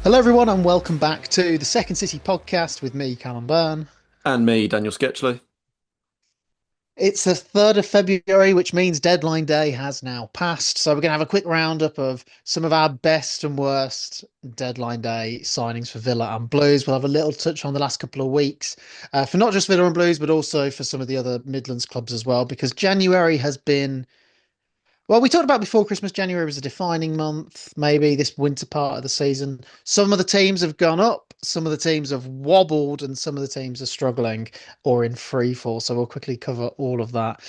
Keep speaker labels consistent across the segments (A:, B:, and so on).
A: Hello, everyone, and welcome back to the Second City podcast with me, Callum and Dan.
B: And me, Daniel Sketchley.
A: It's the 3rd of February, which means deadline day has now passed. So, we're going to have a quick roundup of some of our best and worst deadline day signings for Villa and Blues. We'll have a little touch on the last couple of weeks for not just Villa and Blues, but also for some of the other Midlands clubs as well, because January has been well, we talked about before Christmas, January was a defining month, maybe this winter part of the season. Some of the teams have gone up, some of the teams have wobbled, and some of the teams are struggling or in free fall. So we'll quickly cover all of that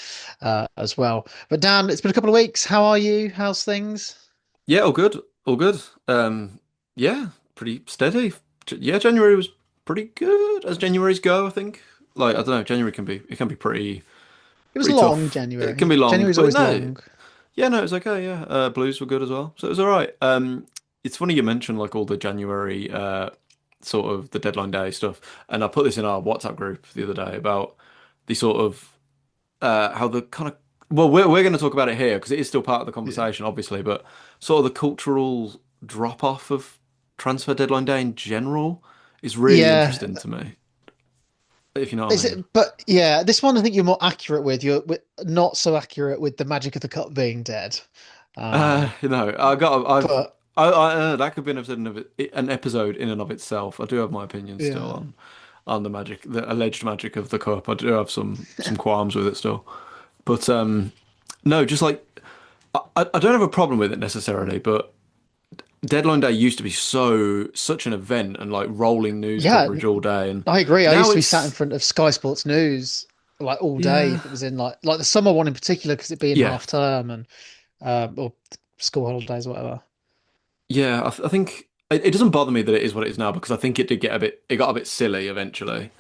A: as well. But Dan, it's been a couple of weeks. How are you? How's things?
B: Yeah, all good, all good. Yeah, pretty steady. Yeah, January was pretty good as January's go, I think. Like, I don't know, January can be
A: It was
B: pretty
A: long,
B: tough. It can
A: January.
B: be long,
A: January's
B: but
A: always
B: no,
A: long.
B: yeah, no, it was okay, yeah. Blues were good as well. So it was all right. It's funny you mentioned like all the January sort of the deadline day stuff. And I put this in our WhatsApp group the other day about the sort of how the kind of well we're going to talk about it here because it is still part of the
A: Yeah.
B: conversation obviously, but sort of the cultural drop off of transfer deadline day in general is really
A: Yeah.
B: interesting to me, if you know what I
A: Is
B: mean.
A: it, but yeah, this one I think you're more accurate with. Not so accurate with the magic of the cup being dead. Um,
B: I've
A: but
B: that could be an episode in and of itself. I do have my opinions still
A: yeah.
B: on the magic, the alleged magic of the cup. I do have some qualms with it still, but no, just like I don't have a problem with it necessarily, but Deadline Day used to be such an event and like rolling news
A: Yeah,
B: coverage all day, and
A: I agree. I
B: now
A: used to be sat in
B: it's
A: front of Sky Sports News like all day
B: yeah,
A: if it was in like the summer one in particular because it being
B: yeah,
A: half term and or school holidays or whatever.
B: yeah. I think it doesn't bother me that it is what it is now because I think it got a bit silly eventually,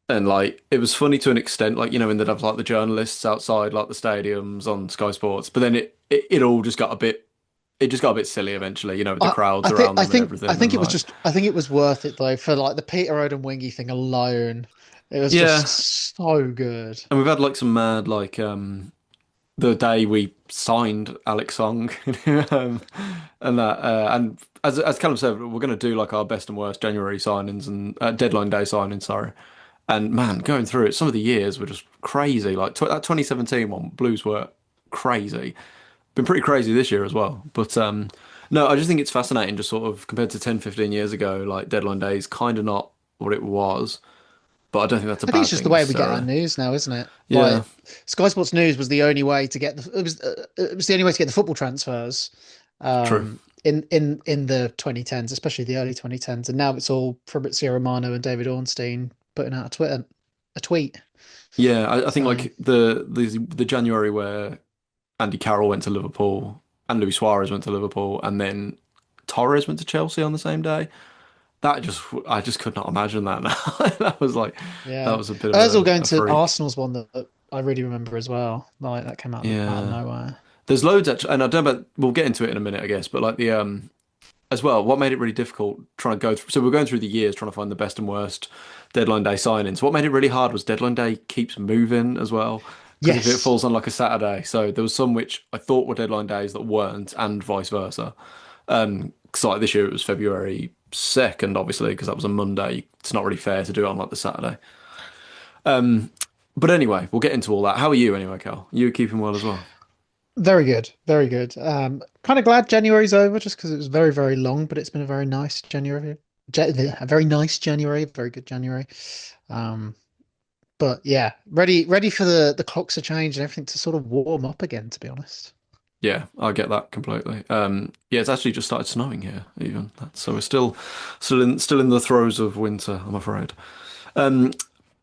B: and like it was funny to an extent, like when they'd have like the journalists outside like the stadiums on Sky Sports, but then it all just got a bit it just got a bit silly eventually, with the
A: I
B: crowds around them and
A: I
B: everything,
A: think
B: and
A: it was
B: like
A: just I think it was worth it though for like the Peter Odemwingie thing alone. It was just
B: yeah.
A: so good.
B: And we've had like some mad the day we signed Alex Song, and that and as Callum said, we're going to do like our best and worst January signings and deadline day signings. Sorry, and man, going through it, some of the years were just crazy. Like that 2017 one, Blues were crazy. Been pretty crazy this year as well. But no, I just think it's fascinating, just sort of compared to 10, 15 years ago. Like deadline day is kind of not what it was, but I don't think that's a
A: I think it's
B: bad
A: just the
B: thing
A: way we get our
B: necessarily.
A: news now, isn't it?
B: Yeah,
A: Like Sky Sports News was the only way to get it was the only way to get the football transfers
B: true.
A: in the 2010s, especially the early 2010s, and now it's all Fabrizio Romano and David Ornstein putting out a tweet.
B: Yeah, I think
A: So
B: like the January where Andy Carroll went to Liverpool and Luis Suarez went to Liverpool and then Torres went to Chelsea on the same day. I just could not imagine that now. That was like that
A: yeah,
B: was a bit of
A: Ozil going
B: a
A: to
B: freak.
A: Arsenal's one that I really remember as well. Like that came out of
B: Yeah.
A: nowhere.
B: There's loads actually, and I don't know about, we'll get into it in a minute, I guess, but like the as well, what made it really difficult trying to go through, so we're going through the years trying to find the best and worst deadline day signings. What made it really hard was deadline day keeps moving as well. Because if it
A: Yes,
B: falls on like a Saturday, so there was some which I thought were deadline days that weren't, and vice versa. So like this year it was February 2nd, obviously, because that was a Monday. It's not really fair to do it on like the Saturday. Um, but anyway, we'll get into all that. How are you anyway, Cal? You keeping well as well?
A: very good, very good. Kind of glad January's over just because it was very, very long, but it's been a very nice January. A very nice January, very good January. Um, but yeah, ready for the clocks to change and everything to sort of warm up again, to be honest.
B: Yeah, I get that completely. Yeah, it's actually just started snowing here, even. So we're still in the throes of winter, I'm afraid. Um,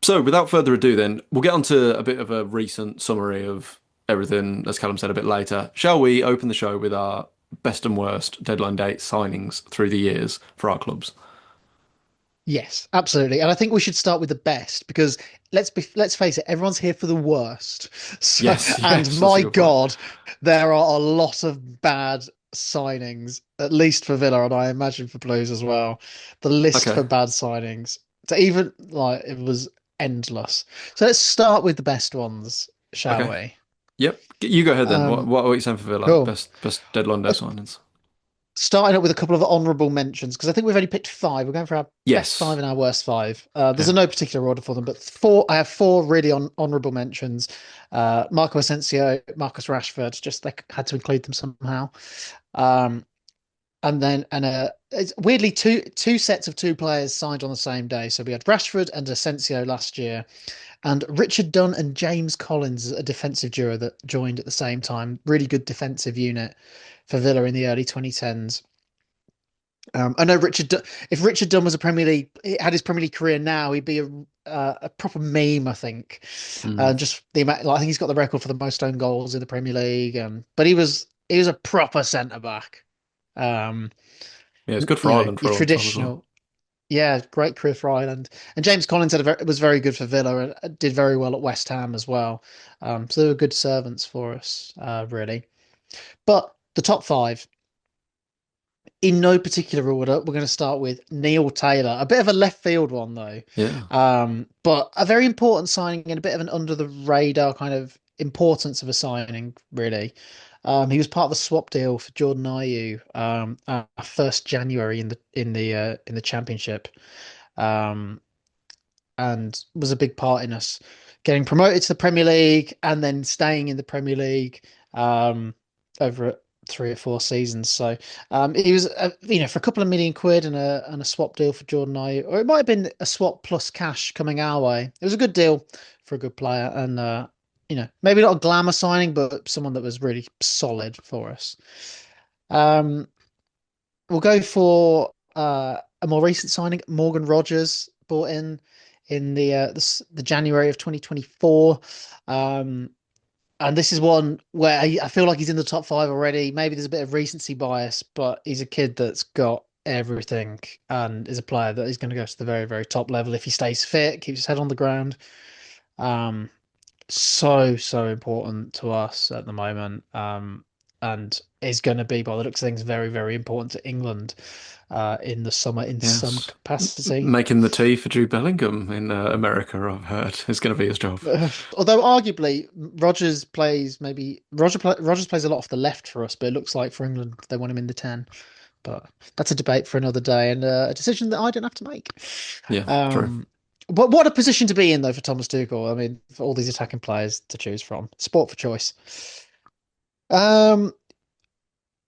B: so without further ado, then we'll get on to a bit of a recent summary of everything, as Callum said a bit later. Shall we open the show with our best and worst deadline date signings through the years for our clubs?
A: Yes, absolutely. And I think we should start with the best because let's face it, everyone's here for the worst. So,
B: Yes,
A: and
B: yes, that's a
A: my
B: good point.
A: God, there are a lot of bad signings, at least for Villa, and I imagine for Blues as well. The list
B: Okay,
A: for bad signings, to even like it was endless. So let's start with the best ones, shall
B: okay.
A: we?
B: Yep, you go ahead then.
A: Um,
B: What are you saying for Villa?
A: cool.
B: Best deadline day
A: Uh,
B: signings?
A: starting up with a couple of honourable mentions because I think we've only picked five. We're going for our best five
B: Yes.
A: and our worst five. There's
B: Yeah.
A: no particular order for them, but four. I have four really honourable mentions. Marco Asensio, Marcus Rashford. Just they had to include them somehow. Um, and it's weirdly two sets of two players signed on the same day. So we had Rashford and Asensio last year, and Richard Dunn and James Collins, a defensive duo that joined at the same time. Really good defensive unit for Villa in the early 2010s. I know if Richard Dunn was a Premier League, had his Premier League career now, he'd be a proper meme, I think.
B: Mm.
A: Just the amount, like, I think he's got the record for the most own goals in the Premier League. But he was a proper centre back. Um,
B: Yeah, it's good for Ireland
A: your
B: for a long time as well.
A: traditional, yeah, great career for Ireland. And James Collins was very good for Villa and did very well at West Ham as well. So they were good servants for us, really. But the top five, in no particular order, we're going to start with Neil Taylor. A bit of a left field one, though.
B: Yeah.
A: But a very important signing and a bit of an under the radar kind of importance of a signing, really. He was part of the swap deal for Jordan Ayew, 1st January in the championship. Um, and was a big part in us getting promoted to the Premier League and then staying in the Premier League over 3 or 4 seasons. So he was, for a couple of million quid and a swap deal for Jordan Ayew, or it might have been a swap plus cash coming our way. It was a good deal for a good player, and maybe not a glamour signing, but someone that was really solid for us. Um, We'll go for a more recent signing. Morgan Rogers bought in the January of 2024. Um, and this is one where I feel like he's in the top five already. Maybe there's a bit of recency bias, but he's a kid that's got everything and is a player that is going to go to the very, very top level if he stays fit, keeps his head on the ground. Um, so important to us at the moment. And is going to be, by the looks of things, very, very important to England in the summer in some
B: Yes.
A: capacity.
B: Making the tea for Jude Bellingham in America, I've heard, is going to be his job.
A: Although arguably Rogers plays a lot off the left for us, but it looks like for England they want him in the 10. But that's a debate for another day and a decision that I don't have to make.
B: Yeah, true.
A: Um, but what a position to be in though for Thomas Tuchel. I mean, for all these attacking players to choose from, sport for choice. Um,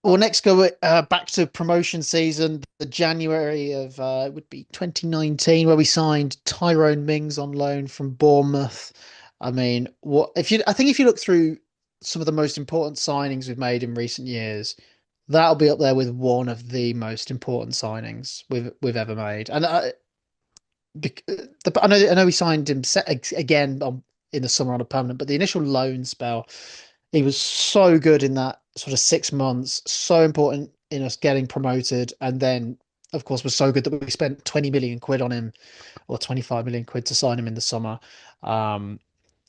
A: Well, next go back to promotion season, the January of it would be 2019, where we signed Tyrone Mings on loan from Bournemouth. I mean, I think if you look through some of the most important signings we've made in recent years, that'll be up there with one of the most important signings we've ever made. And I know we signed him again in the summer on a permanent, but the initial loan spell, he was so good in that sort of 6 months, so important in us getting promoted, and then of course was so good that we spent 20 million quid on him, or 25 million quid to sign him in the summer.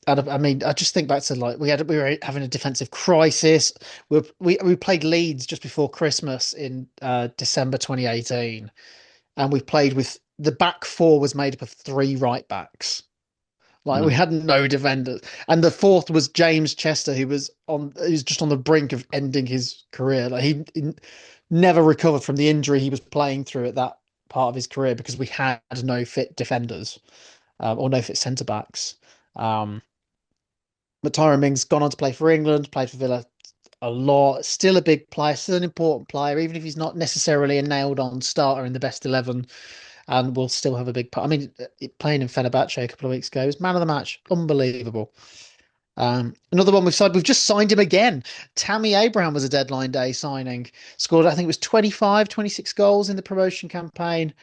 A: And I mean, I just think back to like we were having a defensive crisis. We played Leeds just before Christmas in December 2018, and we played with the back four was made up of three right backs. Like we
B: Mm.
A: had no defenders, and the fourth was James Chester, who was just on the brink of ending his career. Like he never recovered from the injury he was playing through at that part of his career because we had no fit defenders or no fit centre backs. Um, but Tyrone Mings gone on to play for England, played for Villa a lot. Still a big player, still an important player, even if he's not necessarily a nailed-on starter in the best 11 and will still have a big part. I mean, playing in Fenerbahce a couple of weeks ago, he was man of the match, unbelievable. Another one we've just signed him again. Tammy Abraham was a deadline day signing. Scored, I think it was 25, 26 goals in the promotion campaign.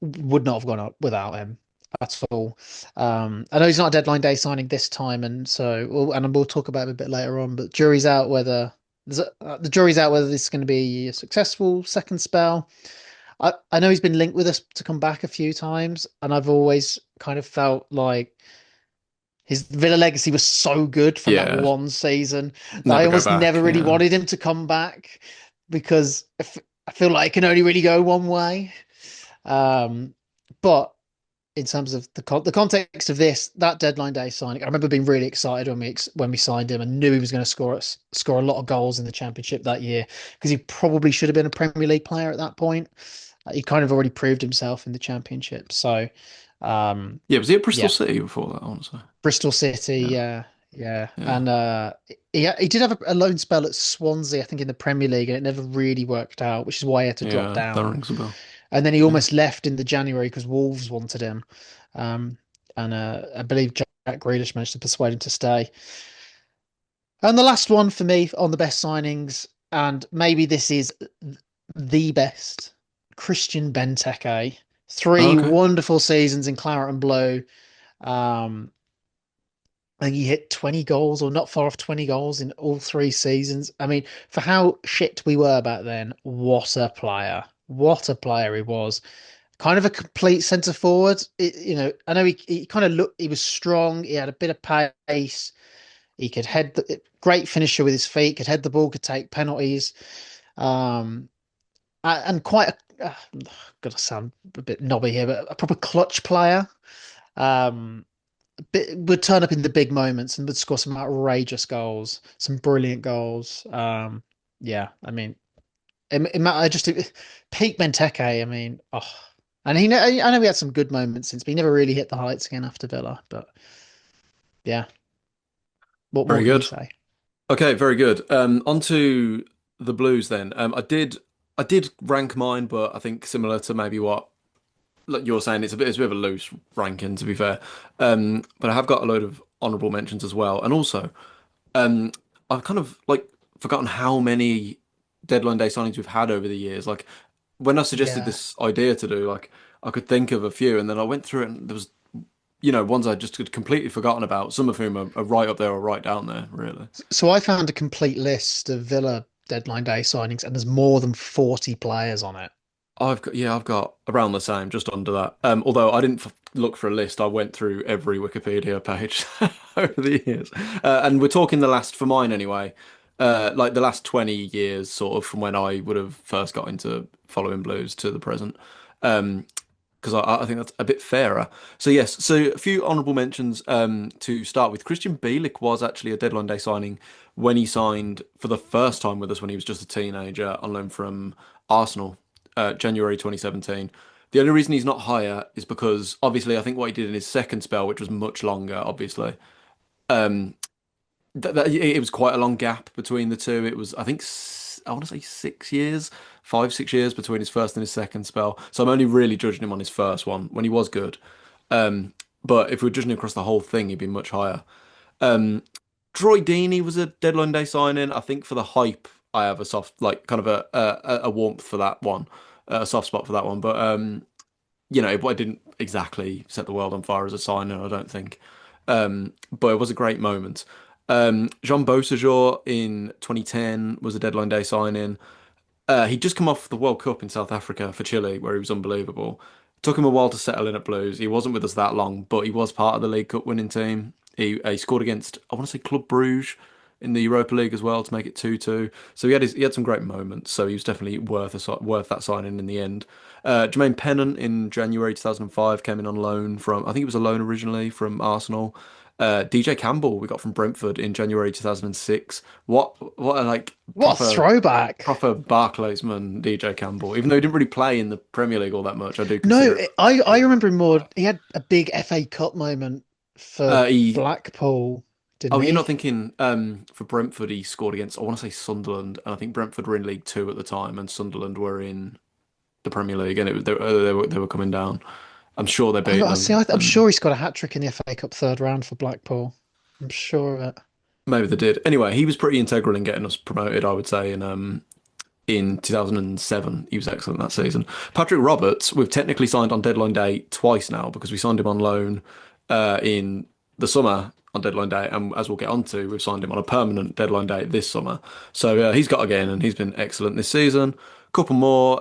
A: Would not have gone up without him at all. I know he's not a deadline day signing this time, and we'll talk about it a bit later on. But the jury's out whether this is going to be a successful second spell. I know he's been linked with us to come back a few times, and I've always kind of felt like his Villa legacy was so good from that
B: Yeah,
A: one season that I
B: never go
A: almost never
B: back.
A: really
B: Yeah.
A: wanted him to come back because I feel like it can only really go one way. Um, but in terms of the context of this, that deadline day signing, I remember being really excited when we signed him and knew he was going to score a lot of goals in the Championship that year because he probably should have been a Premier League player at that point. He kind of already proved himself in the Championship. So, um,
B: Yeah, was he at Bristol
A: yeah,
B: City before that, honestly?
A: Bristol City,
B: Yeah,
A: yeah, yeah,
B: yeah,
A: and he did have a loan spell at Swansea, I think, in the Premier League, and it never really worked out, which is why he had to drop
B: yeah. That
A: down.
B: rings a bell.
A: And then he
B: Yeah.
A: almost left in the January because Wolves wanted him. Um, and I believe Jack Grealish managed to persuade him to stay. And the last one for me on the best signings, and maybe this is the best, Christian Benteke.
B: Oh,
A: Three
B: okay.
A: wonderful seasons in Claret and Blue. Um, I think he hit 20 goals or not far off 20 goals in all 3 seasons. I mean, for how shit we were back then, what a player. What a player he was. Kind of a complete centre forward. I know he kind of looked, he was strong. He had a bit of pace. He could great finisher with his feet, could head the ball, could take penalties. Um, and quite gonna sound a bit knobby here, but a proper clutch player. Um, would turn up in the big moments and would score some outrageous goals, some brilliant goals. Yeah, I mean, I just peak Benteke. I mean, oh, and I know he had some good moments since, but he never really hit the heights again after Villa. But yeah, what
B: Very
A: would you
B: good.
A: say?
B: Okay, very good. On to the Blues then. I did rank mine, but I think similar to maybe what like you're saying, it's a bit of a loose ranking to be fair. But I have got a load of honourable mentions as well, and also um, I've kind of like forgotten how many deadline day signings we've had over the years. Like when I suggested
A: Yeah.
B: this idea to do, like I could think of a few, and then I went through it, and there was ones I just had completely forgotten about. Some of whom are right up there or right down there, really.
A: So I found a complete list of Villa deadline day signings, and there's more than 40 players on it.
B: I've got around the same, just under that. Although I didn't look for a list, I went through every Wikipedia page over the years, and we're talking the last for mine anyway, like the last 20 years, sort of from when I would have first got into following blues to the present. Because I think that's a bit fairer. So yes, so a few honourable mentions. To start with, Christian Bielik was actually a deadline day signing when he signed for the first time with us when he was just a teenager on loan from Arsenal, January 2017. The only reason he's not higher is because obviously I think what he did in his second spell, which was much longer, obviously, it was quite a long gap between the two. It was, I think, I want to say 6 years, 5, 6 years between his first and his second spell. So I'm only really judging him on his first one when he was good. But if we're judging across the whole thing, he'd be much higher. Um, Troy Deeney was a deadline day signing. I think for the hype, I have a soft, like, kind of a warmth for that one, a soft spot for that one. But I didn't exactly set the world on fire as a signer, I don't think. But it was a great moment. Jean Beausejour in 2010 was a deadline day signing. He'd just come off the World Cup in South Africa for Chile, where he was unbelievable. Took him a while to settle in at Blues. He wasn't with us that long, but he was part of the League Cup winning team. He scored against, I want to say, Club Bruges in the Europa League as well to make it 2-2. So he had some great moments. So he was definitely worth that signing in the end. Jermaine Pennant in January 2005 came in on loan from, I think it was a loan originally from Arsenal. DJ Campbell we got from Brentford in January 2006. What a like
A: What a throwback!
B: proper Barclaysman, DJ Campbell. Even though he didn't really play in the Premier League all that much, I do
A: No,
B: consider it
A: I
B: pretty
A: remember him more.
B: high.
A: He had a big FA Cup moment for
B: He
A: Blackpool,
B: Oh,
A: didn't
B: you're not
A: he?
B: thinking for Brentford he scored against I want to say Sunderland, and I think Brentford were in League Two at the time, and Sunderland were in the Premier League, and they were coming down. I'm sure they beat
A: See,
B: them,
A: I'm
B: and
A: sure he scored a hat trick in the FA Cup third round for Blackpool. I'm sure of it.
B: maybe they did. Anyway, he was pretty integral in getting us promoted, I would say, in 2007. He was excellent that season. Patrick Roberts, we've technically signed on deadline day twice now because we signed him on loan in the summer on deadline day, and as we'll get onto, we've signed him on a permanent deadline day this summer. So he's got again, and he's been excellent this season. Couple more.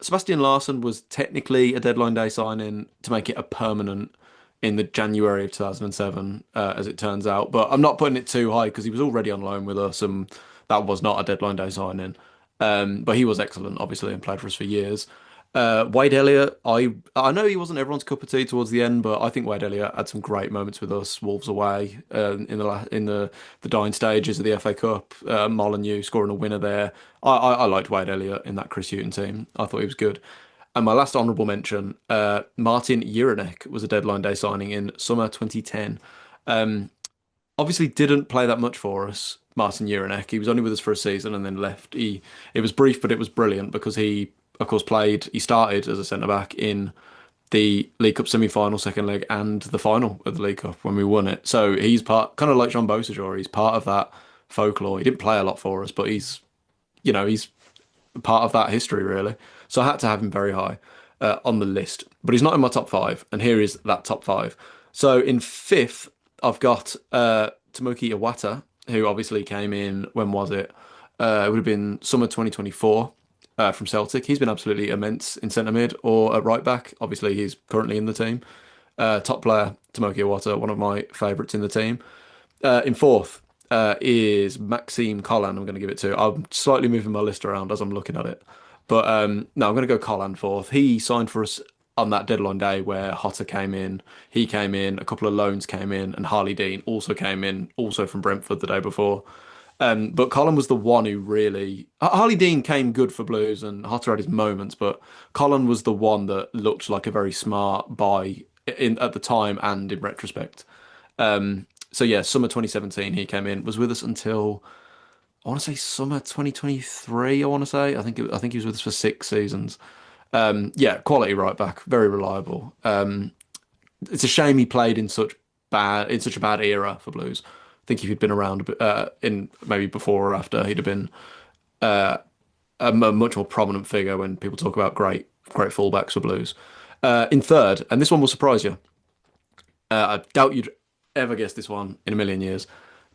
B: Sebastian Larsson was technically a deadline day signing to make it a permanent in the January of 2007, as it turns out. But I'm not putting it too high because he was already on loan with us, and that was not a deadline day signing. But he was excellent, obviously, and played for us for years. Wade Elliott, I know he wasn't everyone's cup of tea towards the end, but I think Wade Elliott had some great moments with us. Wolves away in the dying stages of the FA Cup. Molineux scoring a winner there. I liked Wade Elliott in that Chris Hughton team. I thought he was good. And my last honourable mention, Martin Juranek was a deadline day signing in summer 2010. Um, Obviously didn't play that much for us, Martin Juranek. He was only with us for a season and then left. It was brief, but it was brilliant because he, of course, he started as a centre back in the League Cup semi-final, second leg, and the final of the League Cup when we won it. So he's part, kind of like Jean Beausejour, he's part of that folklore. He didn't play a lot for us, but he's part of that history, really. So I had to have him very high on the list. But he's not in my top five, and here is that top five. So in fifth, I've got Tomoki Iwata, who obviously came in, when was it? It would have been summer 2024 from Celtic. He's been absolutely immense in centre mid or at right back. Obviously, he's currently in the team. Top player, Tomoki Iwata, one of my favourites in the team. In fourth is Maxime Collan. I'm going to give it to. I'm slightly moving my list around as I'm looking at it, but no, I'm going to go Collan fourth. He signed for us on that deadline day where Hotter came in. He came in. A couple of loans came in, and Harley Dean also came in, also from Brentford the day before. But Colin was the one who really. Harley Dean came good for Blues, and Hotter had his moments, but Colin was the one that looked like a very smart buy in at the time and in retrospect. So yeah, summer 2017 he came in, was with us until I want to say summer 2023. I want to say I think he was with us for 6 seasons. Yeah, quality right back, very reliable. It's a shame he played in such a bad era for Blues. I think if he'd been around a bit, in maybe before or after, he'd have been a much more prominent figure when people talk about great fullbacks for Blues. In third, and this one will surprise you. I doubt you'd ever guess this one in a million years.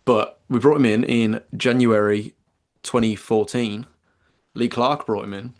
B: But we brought him in January 2014. Lee Clark brought him in.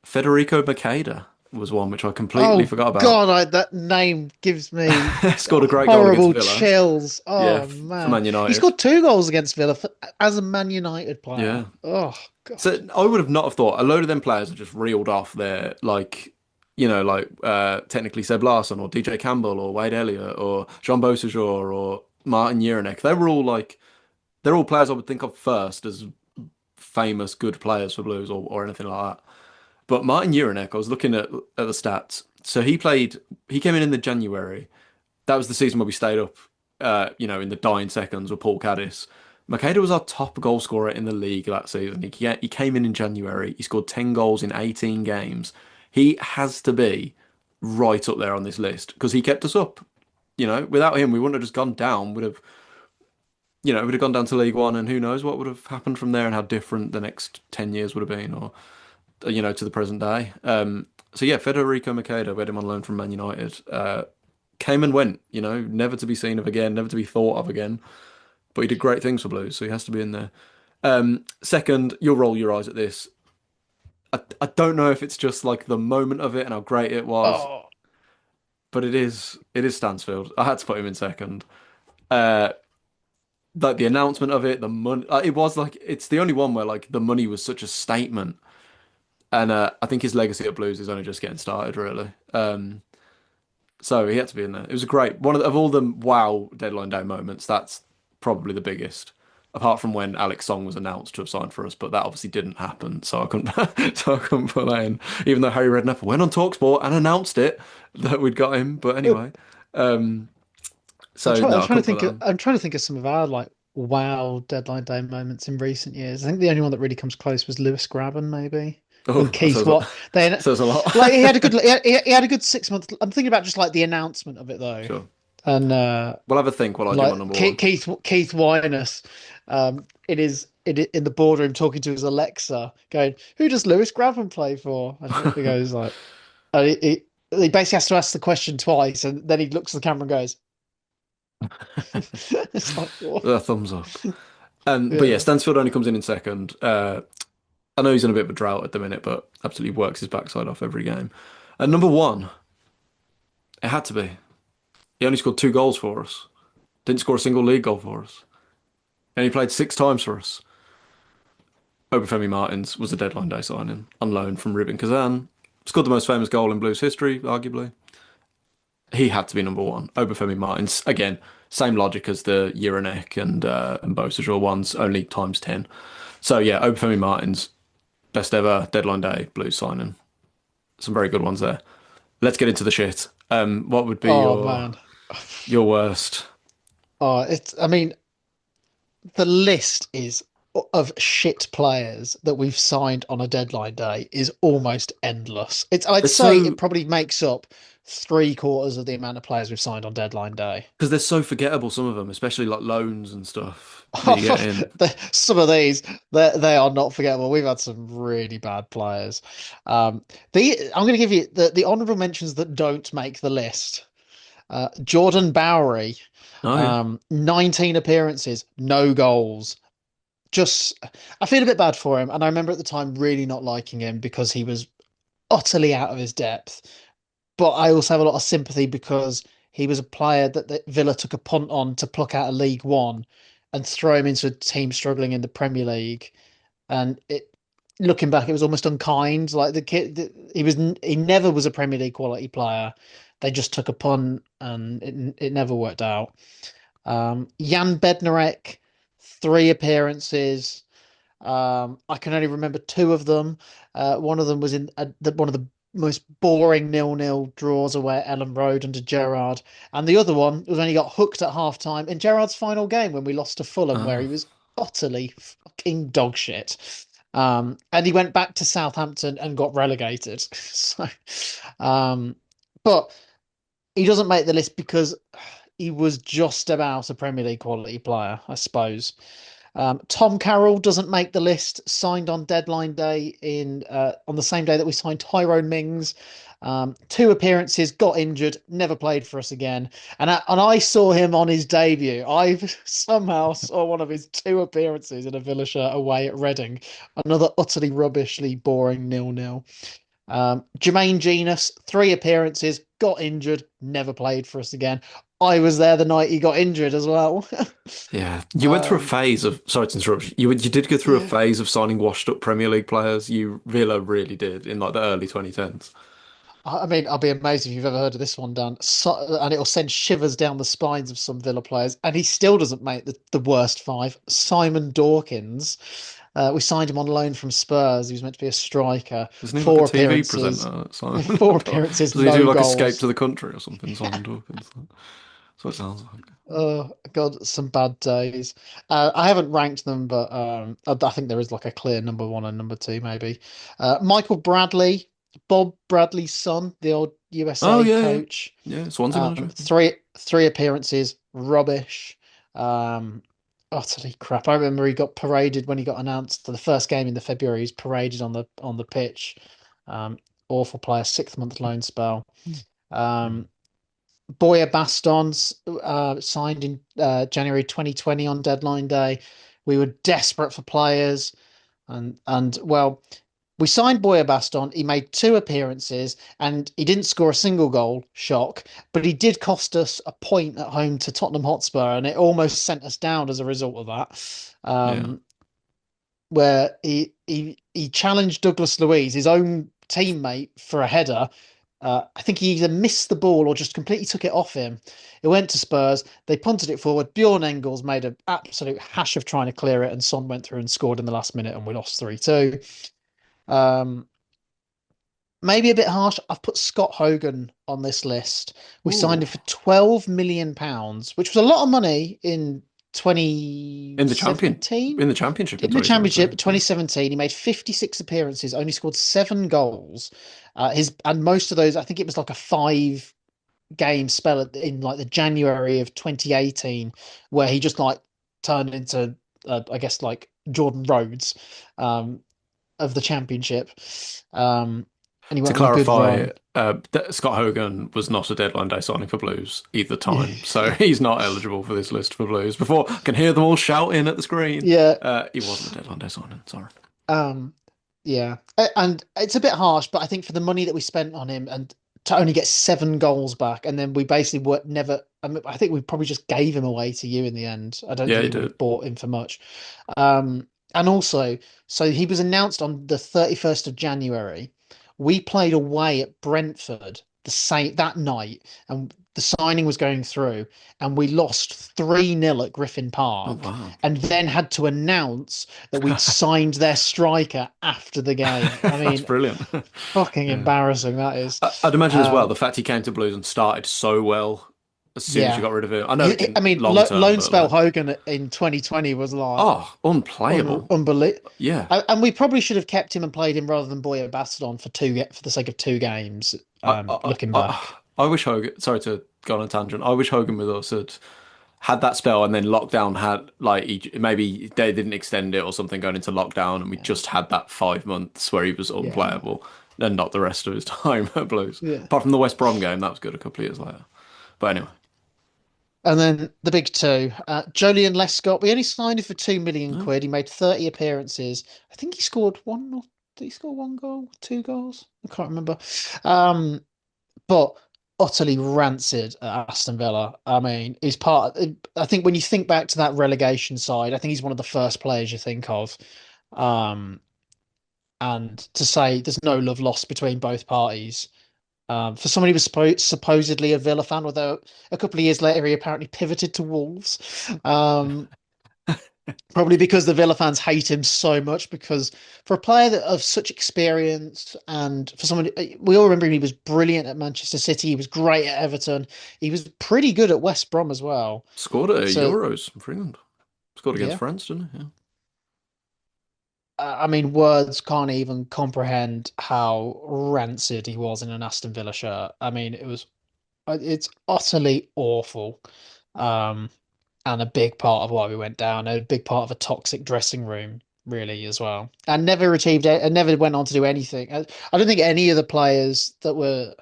B: Federico Makeda was one which I completely
A: Oh
B: forgot about.
A: God, that name gives me
B: Scored a great goal against
A: horrible
B: Villa.
A: chills.
B: Yeah,
A: Oh
B: for
A: man,
B: Man
A: he
B: United.
A: scored 2 goals against Villa as a Man United player.
B: Yeah.
A: Oh God.
B: So I would have not have thought a load of them players are just reeled off there, like technically Seb Larsson or DJ Campbell or Wade Elliott or Jean Beausejour or Martin Juranek. They're all players I would think of first as famous good players for Blues or anything like that. But Martin Juranek, I was looking at the stats. So he came in the January. That was the season where we stayed up, in the dying seconds with Paul Caddis. Makeda was our top goal scorer in the league that season. He came in January. He scored 10 goals in 18 games. He has to be right up there on this list because he kept us up. Without him, we wouldn't have just gone down. Would have gone down to League One, and who knows what would have happened from there and how different the next 10 years would have been, or to the present day. So yeah, Federico Makeda, we had him on loan from Man United. Came and went, never to be seen of again, never to be thought of again. But he did great things for Blues, so he has to be in there. Second, you'll roll your eyes at this. I don't know if it's just like the moment of it and how great it was,
A: Oh,
B: but it is Stansfield. I had to put him in second. Uh, like the announcement of it, the money, it was like it's the only one where like the money was such a statement, and I think his legacy at Blues is only just getting started, really. So he had to be in there. It was a great one of all the wow deadline day moments. That's probably the biggest, apart from when Alex Song was announced to have signed for us, but that obviously didn't happen, so I couldn't so I couldn't put that in. Even though Harry Redknapp went on Talksport and announced it that we'd got him, but anyway. Um, so
A: I'm
B: no, I
A: trying to
B: couldn't put
A: think.
B: that in.
A: I'm trying to think of some of our like wow deadline day moments in recent years. I think the only one that really comes close was Lewis Grabban, maybe when
B: Oh, that
A: Keith
B: says a,
A: what then
B: says a lot.
A: like he had a good he had a good 6 months. I'm thinking about just like the announcement of it though,
B: Sure.
A: and
B: We'll have a think while I do my
A: like
B: number one.
A: Keith Winus, in the boardroom talking to his Alexa, going, "Who does Lewis Grabban play for?" And he goes like, he basically has to ask the question twice, and then he looks at the camera and goes, "It's like what?"
B: Thumbs up. But yeah,
A: Yeah.
B: Stansfield only comes in second. I know he's in a bit of a drought at the minute, but absolutely works his backside off every game. And number one, it had to be. He only scored 2 goals for us. Didn't score a single league goal for us. And he played 6 times for us. Obafemi Martins was a deadline day signing on loan from Rubin Kazan. Scored the most famous goal in Blues history, arguably. He had to be number one. Obafemi Martins, again, same logic as the Jiranek and Bosajor ones, only times 10. So yeah, Obafemi Martins, best ever deadline day Blues signing. Some very good ones there. Let's get into the shit. What would be
A: Oh man.
B: your worst?
A: Oh, I mean, the list is of shit players that we've signed on a deadline day is almost endless. I'd
B: They're
A: say it
B: so
A: probably makes up three-quarters of the amount of players we've signed on deadline day.
B: because they're so forgettable. Some of them, especially like loans and stuff that you get in.
A: Some of these, they are not forgettable. We've had some really bad players. Um, I'm going to give you the honourable mentions that don't make the list. Jordan Bowery,
B: Oh yeah,
A: 19 appearances, no goals. Just, I feel a bit bad for him, and I remember at the time really not liking him because he was utterly out of his depth. But I also have a lot of sympathy because he was a player that Villa took a punt on to pluck out of League One and throw him into a team struggling in the Premier League. And looking back, it was almost unkind. Like the kid, he never was a Premier League quality player. They just took a punt, and it never worked out. Jan Bednarek, three appearances. I can only remember two of them. One of them was in one of the most boring nil-nil draws away at Ellen Road under Gerrard, and the other one was when he got hooked at half-time in Gerrard's final game when we lost to Fulham, where he
B: oh,
A: was utterly fucking dog shit. And he went back to Southampton and got relegated. So, um, but he doesn't make the list because he was just about a Premier League quality player, I suppose. Tom Carroll doesn't make the list. Signed on deadline day on the same day that we signed Tyrone Mings. Two appearances, got injured, never played for us again. And I saw him on his debut. I somehow saw one of his two appearances in a Villa shirt away at Reading. Another utterly rubbishly boring 0-0. Jermaine Genus, three appearances, got injured, never played for us again. I was there the night he got injured as well.
B: yeah. You went through a
A: Um,
B: phase of sorry to interrupt you. You did go through a
A: yeah.
B: phase of signing washed up Premier League players. You really did in like the early 2010s.
A: I mean, I'll be amazed if you've ever heard of this one, Dan. And it'll send shivers down the spines of some Villa players, and he still doesn't make the worst five. Simon Dawkins, we signed him on loan from Spurs. He was meant to be a striker.
B: Isn't he like a
A: Four
B: TV
A: appearances,
B: presenter, Simon?
A: four appearances,
B: Doesn't he do
A: no
B: like Escape to
A: goals.
B: the Country or something, Simon Dawkins? That's what it sounds like.
A: Oh God, some bad days. I haven't ranked them, but I think there is like a clear number one and number two, maybe. Michael Bradley, Bob Bradley's son, the old
B: Oh
A: USA
B: yeah, yeah,
A: coach.
B: yeah. Swansea manager.
A: Three appearances, rubbish. Um, Utterly crap. I remember he got paraded when he got announced for the first game in the February. He was paraded on the pitch. Um, Awful player, 6 month loan spell. Um, Boya Baston's signed in January 2020 on deadline day. We were desperate for players, and well, we signed Boya Baston. He made two appearances and he didn't score a single goal. Shock, but he did cost us a point at home to Tottenham Hotspur, and it almost sent us down as a result of that.
B: Yeah.
A: Where he challenged Douglas Luiz, his own teammate, for a header. I think he either missed the ball or just completely took it off him. It went to Spurs. They punted it forward. Bjorn Engels made an absolute hash of trying to clear it, and Son went through and scored in the last minute, and we lost 3-2. Um, Maybe a bit harsh. I've put Scott Hogan on this list. We signed
B: Ooh.
A: him for £12 million, which was a lot of money in
B: In the champion,
A: 2017.
B: in the championship in
A: In the Championship,
B: 2017. Yeah.
A: 2017, he made 56 appearances, only scored seven goals. And most of those, I think it was like a 5 game spell in like the January of 2018, where he just like turned into, I guess, like Jordan Rhodes, um, of the Championship. Um, and he
B: To
A: went on a good
B: clarify,
A: run.
B: Scott Hogan was not a deadline day signing for Blues either
A: Yeah,
B: time, so he's not eligible for this list for Blues. Before I can hear them all shouting at the screen,
A: yeah.
B: he wasn't a deadline day signing. Sorry.
A: Um, yeah, and it's a bit harsh, but I think for the money that we spent on him and to only get seven goals back, and then we basically were never. I mean, I think we probably just gave him away to you in the end. I don't
B: Yeah, he
A: think we would
B: did.
A: have bought him for much. And also, so he was announced on the 31st of January. We played away at Brentford the same that night, and the signing was going through, and we lost 3-0 at Griffin
B: Oh
A: Park,
B: wow.
A: and then had to announce that we'd signed their striker after the game. I
B: That's
A: mean,
B: brilliant.
A: fucking
B: Yeah.
A: embarrassing that is.
B: I'd imagine as well
A: Um,
B: the fact he came to Blues and started so well as soon as you
A: yeah.
B: got rid of him. I know it
A: I
B: didn't
A: mean,
B: long term,
A: Lone
B: but
A: Spell
B: like,
A: Hogan in 2020 was like
B: oh, unplayable.
A: unbelievable.
B: Yeah.
A: And we probably should have kept him and played him rather than Boya Bastardon for the sake of 2 games.
B: I, I,
A: Looking
B: I,
A: back,
B: I wish Hogan, sorry to go on a tangent. I wish Hogan with us had that spell and then lockdown had like maybe they didn't extend it or something going into lockdown and we
A: yeah,
B: just had that 5 months where he was
A: yeah,
B: unplayable and not the rest of his time at Blues.
A: yeah.
B: Apart from the West Brom game, that was good a couple of years later. But anyway,
A: And then the big two, Jolyon Lescott. We only signed him for 2 million
B: no,
A: quid. He made 30 appearances. I think he scored one. Or did he score 1 goal, 2 goals? I can't remember. Um, but utterly rancid at Aston Villa. I mean, he's part. I think when you think back to that relegation side, I think he's one of the first players you think of. Um, and to say there's no love lost between both parties. For somebody who was supposedly a Villa fan, although a couple of years later he apparently pivoted to Wolves. Um, Probably because the Villa fans hate him so much. Because for a player of such experience, and for someone we all remember him, he was brilliant at Manchester City. He was great at Everton. He was pretty good at West Brom as well.
B: scored at
A: So
B: Euros for England. Scored against
A: yeah,
B: France, didn't he? Yeah.
A: I mean, words can't even comprehend how rancid he was in an Aston Villa shirt. I mean, it's utterly awful. Um, and a big part of why we went down, a big part of a toxic dressing room, really, as well. And never achieved it, and never went on to do anything. I don't think any of the players that were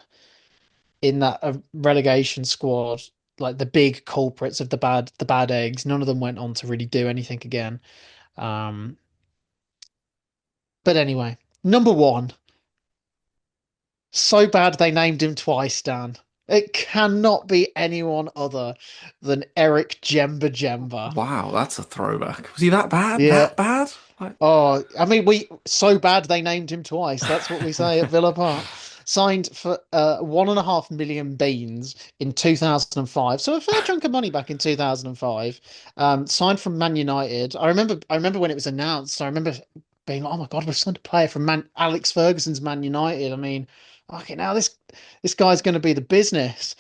A: in that relegation squad, like the big culprits of the bad eggs, none of them went on to really do anything again. Um, but anyway, number one, so bad they named him twice, Dan. It cannot be anyone other than Eric Jemba Jemba.
B: Wow, that's a throwback. Was he that bad?
A: Yeah.
B: That bad? Like,
A: Oh, I mean, we so bad they named him twice. That's what we say at Villa Park. Signed for 1.5 million beans in 2005, so a fair chunk of money back in 2005. Signed from Man United. I remember when it was announced. I remember being like, "Oh my God, we've signed a player from Alex Ferguson's Man United." I mean, okay, now this guy's going to be the business.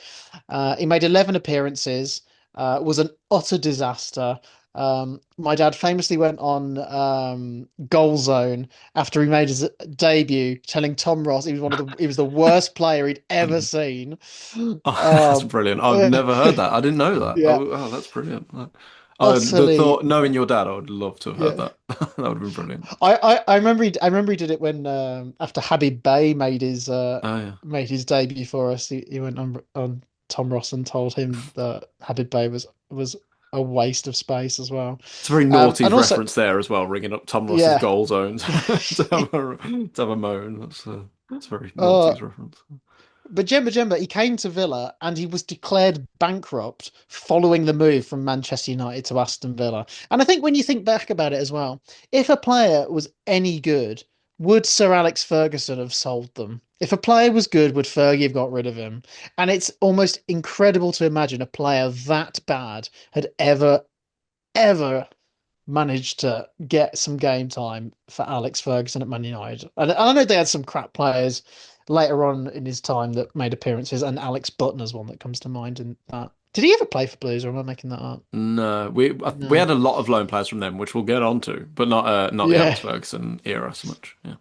A: He made 11 appearances. Was an utter disaster. My dad famously went on Goal Zone after he made his debut, telling Tom Ross he was the worst player he'd ever seen.
B: oh, that's
A: Um,
B: brilliant. I've never heard that. I didn't know that.
A: yeah,
B: Oh, wow, that's brilliant. The
A: utterly.
B: thought, knowing your dad, I would love to have heard
A: Yeah,
B: that. That would have been brilliant.
A: I remember he did it when after Habib Bey
B: Oh yeah,
A: made his debut for us. He went on Tom Ross and told him that Habib Bey was a waste of space as well.
B: it's a very naughty
A: And also,
B: reference there as well, ringing up Tom Ross's
A: yeah.
B: goal zones to have a moan. That's a very
A: Uh,
B: naughty reference.
A: but Jemba, he came to Villa and he was declared bankrupt following the move from Manchester United to Aston Villa. And I think when you think back about it as well, if a player was any good, would Sir Alex Ferguson have sold them? If a player was good, would Fergie have got rid of him? And it's almost incredible to imagine a player that bad had ever managed to get some game time for Alex Ferguson at Man United. And I know they had some crap players later on in his time that made appearances, and Alex Butner's one that comes to mind in that. Did he ever play for Blues, or am I making that up?
B: No, we
A: No.
B: had a lot of loan players from them, which we'll get on to, but not the
A: Yeah.
B: Alex Ferguson era so much. Yeah.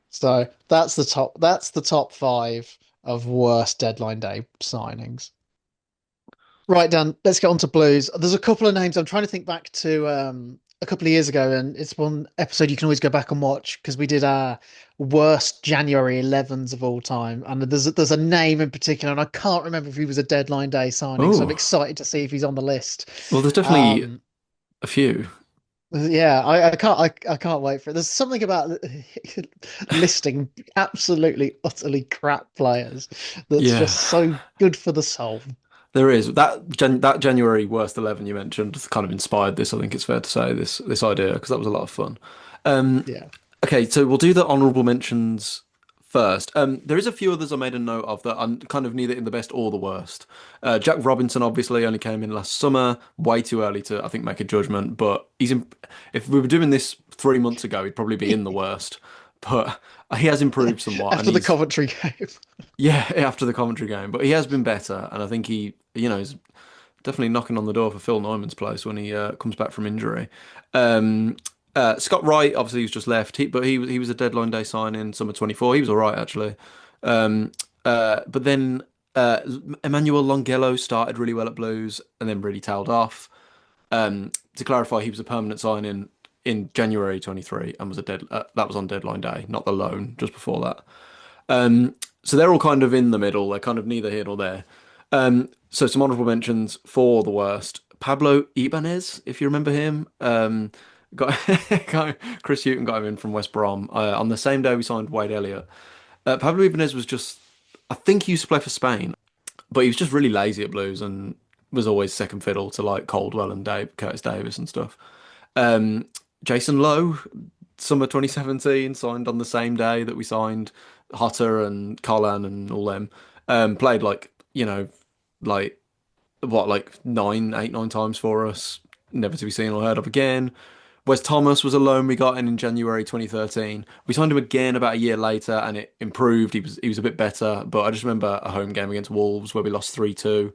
A: So that's the top five of worst deadline day signings. Right, Dan, let's get on to Blues. There's a couple of names. I'm trying to think back to a couple of years ago, and it's one episode you can always go back and watch because we did our worst January 11s of all time. And there's a name in particular, and I can't remember if he was a deadline day signing, so I'm
B: Oh,
A: excited to see if he's on the list.
B: well, there's definitely
A: Um,
B: a few.
A: yeah, I can't wait for it. There's something about listing absolutely utterly crap players that's
B: Yeah,
A: just so good for the soul.
B: there is that January worst 11 you mentioned kind of inspired this. I think it's fair to say this idea because that was a lot of fun. Um,
A: Yeah.
B: okay, so we'll do the honorable mentions first. There is a few others I made a note of that are kind of neither in the best or the worst. Jack Robinson obviously only came in last summer, way too early to I think make a judgment. But he's in, if we were doing this 3 months ago, he'd probably be in the worst. But he has improved somewhat, and
A: After the
B: he's
A: Coventry game.
B: yeah after the Coventry game. But he has been better, and I think he is definitely knocking on the door for Phil Neumann's place when he comes back from injury. Um, Scott Wright, obviously, he's just left, but he was a deadline day signing, summer 24. He was all right actually. Um, but then uh, Emmanuel Longello started really well at Blues and then really tailed off. To clarify, he was a permanent signing in January 23 and was a that was on deadline day, not the loan just before that. So they're all kind of in the middle. They're kind of neither here nor there. So some honorable mentions for the worst. Pablo Ibanez, if you remember him, got, Chris Hughton got him in from West Brom on the same day we signed Wade Elliott. Pablo Ibanez was just, I think he used to play for Spain, but he was just really lazy at Blues and was always second fiddle to like Caldwell and Curtis Davis and stuff. Um, Jason Lowe, summer 2017, signed on the same day that we signed Hotter and Colin and all them. Played like, like what, like eight, nine times for us, never to be seen or heard of again. Wes Thomas was a loan we got in January 2013. We signed him again about a year later, and it improved. He was a bit better, but I just remember a home game against Wolves where we lost 3-2.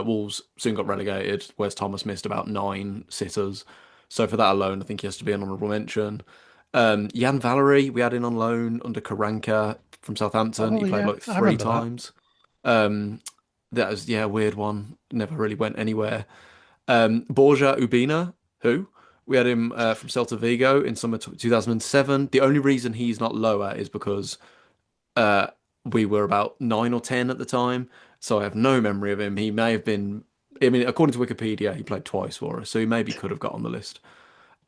B: Wolves soon got relegated. Wes Thomas missed about nine sitters, so for that alone, I think he has to be an honourable mention. Jan Valery, we had in on loan under Karanka from Southampton.
A: Oh
B: He played
A: yeah,
B: like
A: I
B: three
A: remember that.
B: times. Um, that was a weird one. Never really went anywhere. Borja Ubina, who we had him from Celta Vigo in summer 2007. The only reason he's not lower is because uh, we were about 9 or 10 at the time, so I have no memory of him. He may have been. I mean, according to Wikipedia, he played twice for us, so he maybe could have got on the list.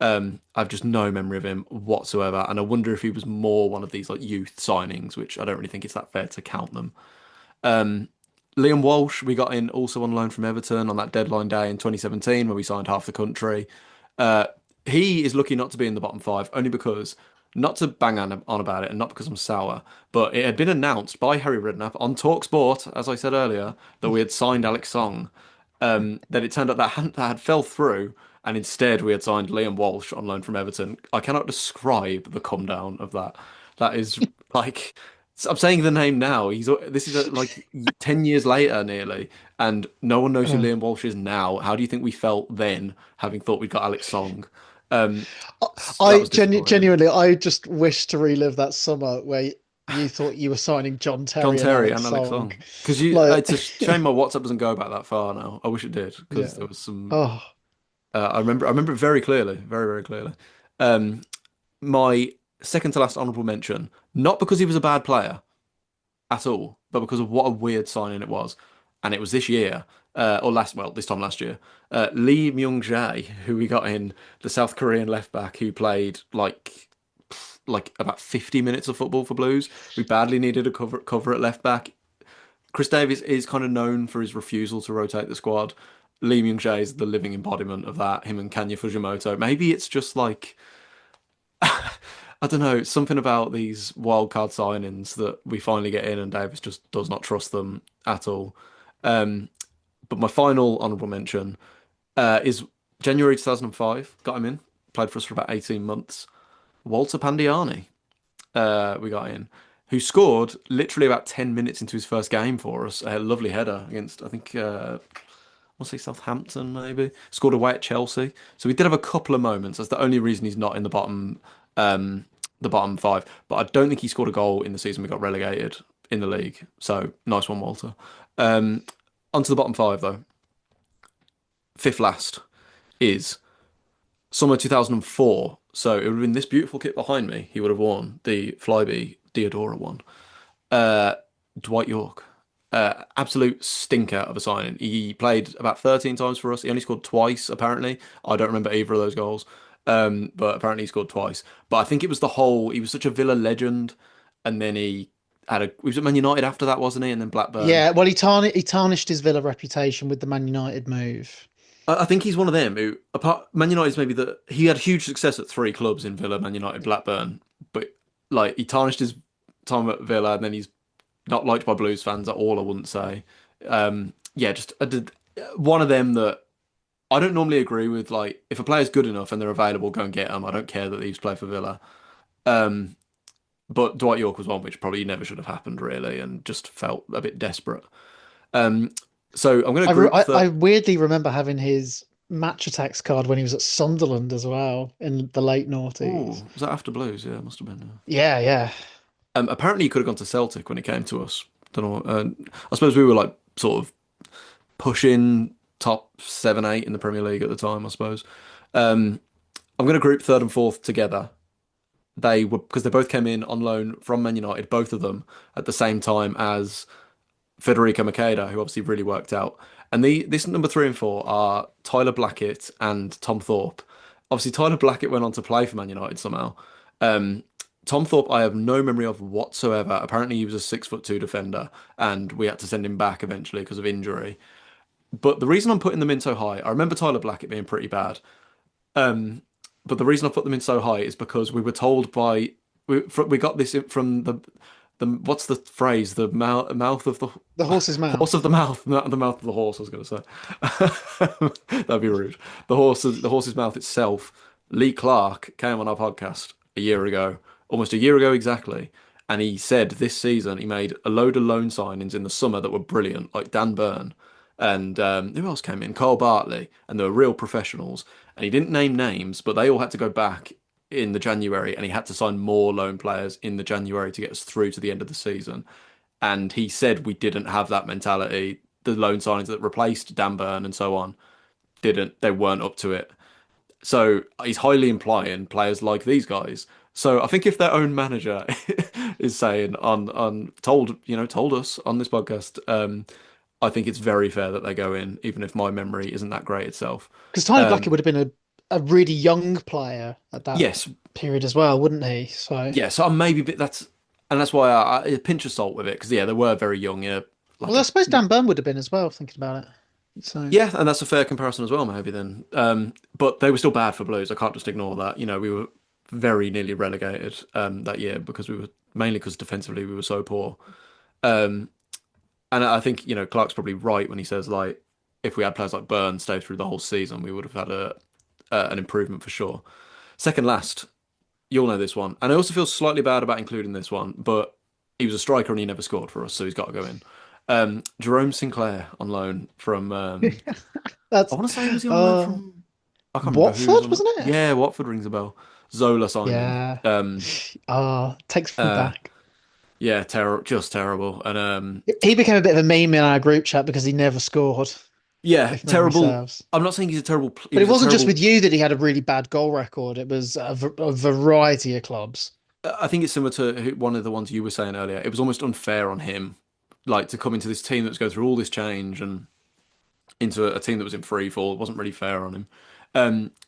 B: I've just no memory of him whatsoever, and I wonder if he was more one of these like youth signings, which I don't really think it's that fair to count them. Um, Liam Walsh, we got in also on loan from Everton on that deadline day in 2017 when we signed half the country. Uh, he is lucky not to be in the bottom five, only because, not to bang on about it and not because I'm sour, but it had been announced by Harry Redknapp on TalkSport, as I said earlier, that we had signed Alex Song. Then it turned out that had fell through, and instead we had signed Liam Walsh on loan from Everton. I cannot describe the come down of that. That is like I'm saying the name now. This is like 10 years later nearly, and no one knows who
A: Uh,
B: Liam Walsh is now. How do you think we felt then, having thought we got Alex Song? Um, that was disappointing.
A: Genuinely, I just wish to relive that summer where you thought you were signing John
B: John
A: Terry and
B: Terry
A: Alex
B: and Alex
A: Song.
B: Song, because
A: Like,
B: it's a shame my WhatsApp doesn't go back that far now. I wish it did, because
A: yeah.
B: there was some.
A: Oh,
B: I remember it very clearly, very, very clearly. Um, my second to last honourable mention, not because he was a bad player at all, but because of what a weird signing it was. And it was this year, this time last year. Lee Myung-jae, who we got in, the South Korean left back who played like about 50 minutes of football for Blues. We badly needed a cover at left back. Chris Davies is kind of known for his refusal to rotate the squad. Lee Myung-jae is the living embodiment of that. Him and Kanya Fujimoto. Maybe it's just like I don't know, something about these wildcard signings that we finally get in, and Davis just does not trust them at all. Um, but my final honourable mention is January 2005. Got him in, played for us for about 18 months. Walter Pandiani, we got in, who scored literally about 10 minutes into his first game for us. A lovely header against, I think, I'll say Southampton maybe. Scored away at Chelsea. So we did have a couple of moments. That's the only reason he's not in um, the bottom five. But I don't think he scored a goal in the season we got relegated in the league. So nice one, Walter. Um, onto the bottom five though. Fifth last is summer 2004. So it would have been this beautiful kit behind me. He would have worn the Flybe Diodora one. Uh, Dwight York. Absolute stinker of a signing. He played about 13 times for us. He only scored twice, apparently. I don't remember either of those goals. But apparently he scored twice. But I think it was he was such a Villa legend. And then he was at Man United after that, wasn't he? And then Blackburn.
A: yeah. Well, he tarnished his Villa reputation with the Man United move.
B: I think he's one of them who, apart Man United's maybe he had huge success at three clubs in Villa, Man United, Blackburn. But like he tarnished his time at Villa, and then he's not liked by Blues fans at all, I wouldn't say. Yeah, just one of them that I don't normally agree with. Like, if a player's good enough and they're available, go and get them. I don't care that they used to play for Villa. Um, but Dwight York was one which probably never should have happened, really, and just felt a bit desperate. Um, so I'm going to group
A: I
B: that.
A: weirdly remember having his match attacks card when he was at Sunderland as well in the late noughties.
B: Oh, was that after Blues? Yeah, it must have been.
A: Yeah, yeah.
B: Apparently, he could have gone to Celtic when he came to us. Don't know. I suppose we were like sort of pushing top 7, 8 in the Premier League at the time, I suppose. Um, I'm going to group third and fourth together. They were because they both came in on loan from Man United, both of them at the same time as Federico Makeda, who obviously really worked out. And this number 3 and 4 are Tyler Blackett and Tom Thorpe. Obviously, Tyler Blackett went on to play for Man United somehow. Um, Tom Thorpe, I have no memory of whatsoever. Apparently, he was a 6'2" defender, and we had to send him back eventually because of injury. But the reason I'm putting them in so high, I remember Tyler Blackett being pretty bad. Um, but the reason I put them in so high is because we were told by we got this from the what's the phrase, the mouth of the
A: The horse's
B: horse
A: mouth.
B: of the mouth, not the mouth of the horse. I was going to say that'd be rude. The horse's mouth itself. Lee Clark came on our podcast a year ago, almost a year ago exactly, and he said this season he made a load of loan signings in the summer that were brilliant, like Dan Burn and who else came in? Carl Bartley, and they were real professionals. And he didn't name names, but they all had to go back in the January, and he had to sign more loan players in the January to get us through to the end of the season. And he said we didn't have that mentality. The loan signings that replaced Dan Burn and so on they weren't up to it. So he's highly implying players like these guys. So I think if their own manager is saying on told us on this podcast, I think it's very fair that they go in, even if my memory isn't that great itself.
A: Because Tyler Blackett
B: Um,
A: would have been a really young player at that
B: yes,
A: period as well, wouldn't he? So,
B: yeah. So I'm maybe that's why a pinch of salt with it because yeah, they were very young. Yeah, like
A: well, I
B: a
A: suppose Dan Burn would have been as well, thinking about it. So,
B: yeah, and that's a fair comparison as well, maybe then. But they were still bad for Blues. I can't just ignore that. You know, we were very nearly relegated that year because we were mainly because defensively we were so poor. Um, and I think Clark's probably right when he says like if we had players like Burn stay through the whole season, we would have had an improvement for sure. Second last, you'll know this one, and I also feel slightly bad about including this one, but he was a striker and he never scored for us, so he's got to go in. Jerome Sinclair on loan from I
A: that's
B: want to say was he on loan
A: uh
B: from I can't remember who was
A: Watford,
B: on.
A: wasn't it?
B: Yeah, Watford rings a bell. Zola signed him.
A: Yeah. Takes me
B: Uh,
A: back.
B: yeah, just terrible. And
A: He became a bit of a meme in our group chat because he never scored,
B: yeah,
A: if memory
B: terrible.
A: serves.
B: I'm not saying he's a terrible. He
A: But it
B: was a
A: wasn't just
B: terrible.
A: with you that he had a really bad goal record. It was a variety of clubs.
B: I think it's similar to one of the ones you were saying earlier. It was almost unfair on him, like to come into this team that was going through all this change and into a team that was in free fall. It wasn't really fair on him.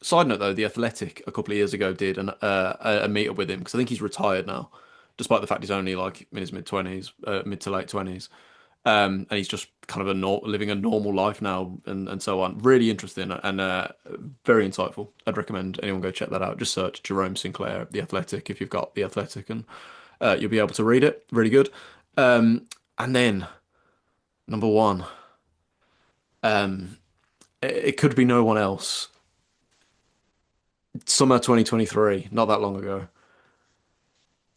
B: Side note though, the Athletic a couple of years ago did a meet up with him because I think he's retired now, despite the fact he's only like in his mid 20s, mid to late 20s. And he's just kind of living a normal life now and so on. Really interesting and very insightful. I'd recommend anyone go check that out. Just search Jerome Sinclair, The Athletic, if you've got The Athletic, and you'll be able to read it. Really good. And then number one, um, it could be no one else. Summer 2023, not that long ago.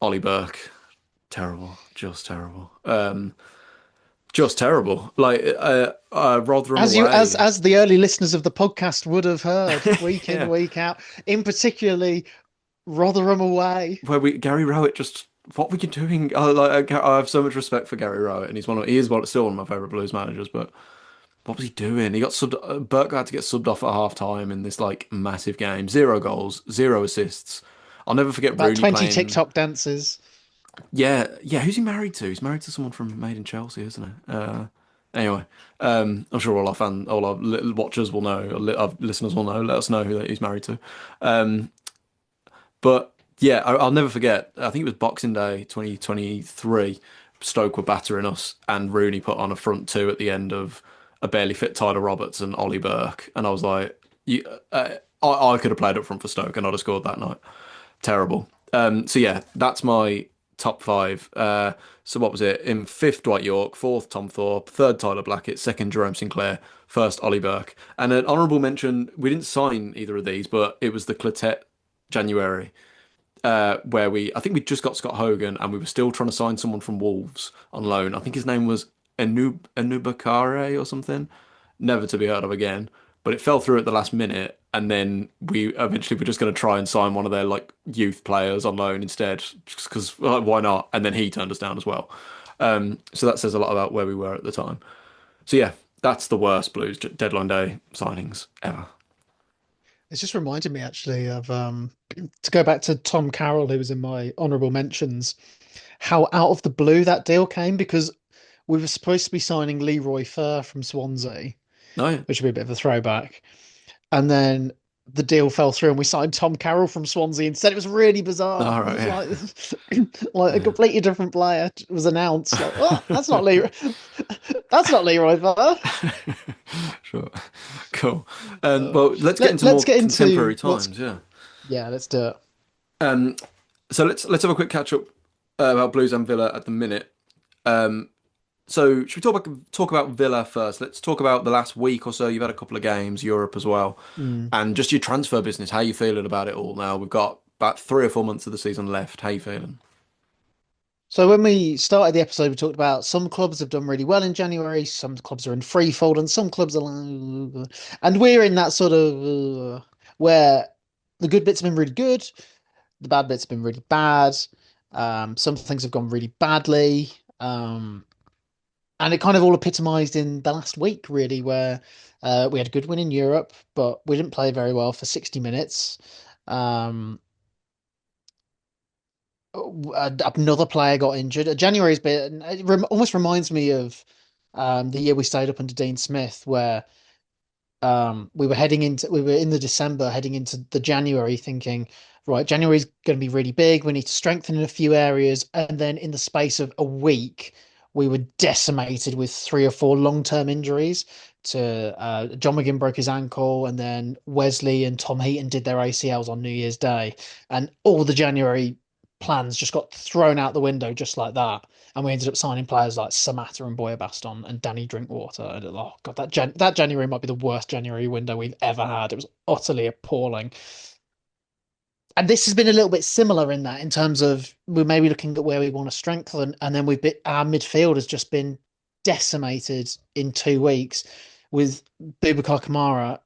B: Ollie Burke, terrible, just terrible. Just terrible. Like Rotherham away.
A: As the early listeners of the podcast would have heard, week in,
B: Yeah,
A: week out, in particularly Rotherham away.
B: where we Gary Rowett just what were you doing? I have so much respect for Gary Rowett, and still one of my favorite Blues managers. But what was he doing? He got subbed. Burke had to get subbed off at half time in this like massive game. 0 goals, 0 assists. I'll never forget
A: About
B: Rooney
A: 20
B: playing.
A: TikTok dances.
B: Yeah, yeah. Who's he married to? He's married to someone from Made in Chelsea, isn't he? Anyway, I'm sure all our watchers will know, or our listeners will know. Let us know who that he's married to. Um, but yeah, I'll never forget. I think it was Boxing Day 2023. Stoke were battering us, and Rooney put on a front two at the end of a barely fit Tyler Roberts and Ollie Burke, and I was like, I could have played up front for Stoke, and I'd have scored that night. Terrible. So yeah, that's my top five. So what was it? In fifth, Dwight York, fourth, Tom Thorpe, third, Tyler Blackett, second, Jerome Sinclair, first, Ollie Burke. And an honourable mention, we didn't sign either of these, but it was the Clotet January, where I think we just got Scott Hogan and we were still trying to sign someone from Wolves on loan. I think his name was Enubakare or something, never to be heard of again. But it fell through at the last minute, and then we eventually were just going to try and sign one of their like youth players on loan instead, just because like, why not? And then he turned us down as well. So that says a lot about where we were at the time. So yeah, that's the worst Blues deadline day signings ever.
A: It's just reminded me actually of to go back to Tom Carroll, who was in my honourable mentions, how out of the blue that deal came because we were supposed to be signing Leroy Fer from Swansea,
B: No, yeah.
A: which would be a bit of a throwback. And then the deal fell through and we signed Tom Carroll from Swansea instead. It was really bizarre.
B: All
A: It
B: right,
A: was
B: yeah,
A: like like a
B: yeah,
A: completely different player was announced. Like, oh, that's not Leroy. That's not Leroy Fer.
B: sure, cool.
A: Uh,
B: Well, let's get into
A: let's
B: more
A: get into
B: contemporary
A: what's
B: times. Yeah.
A: yeah, let's do it.
B: Um, so let's have a quick catch up about Blues and Villa at the minute. Um, so should we talk about Villa first? Let's talk about the last week or so. You've had a couple of games, Europe as well,
A: Mm.
B: and just your transfer business. How you feeling about it all now? We've got about 3 or 4 months of the season left. How you feeling?
A: So when we started the episode, we talked about some clubs have done really well in January, some clubs are in free fall, and some clubs are like, and we're in that sort of where the good bits have been really good, the bad bits have been really bad. Some things have gone really badly. And it kind of all epitomized in the last week, really, where we had a good win in Europe, but we didn't play very well for 60 minutes. Um, Another player got injured. January's been, almost reminds me of the year we stayed up under Dean Smith, where we were in the December heading into the January thinking, right, January's going to be really big. We need to strengthen in a few areas. And then in the space of a week, we were decimated with three or four long-term injuries to John McGinn broke his ankle, and then Wesley and Tom Heaton did their ACLs on New Year's Day. And all the January plans just got thrown out the window just like that. And we ended up signing players like Samatta and Boya Baston and Danny Drinkwater. And, oh God, that January might be the worst January window we've ever had. It was utterly appalling. And this has been a little bit similar in that, in terms of we're maybe looking at where we want to strengthen, and then our midfield has just been decimated in 2 weeks with Boubacar Kamara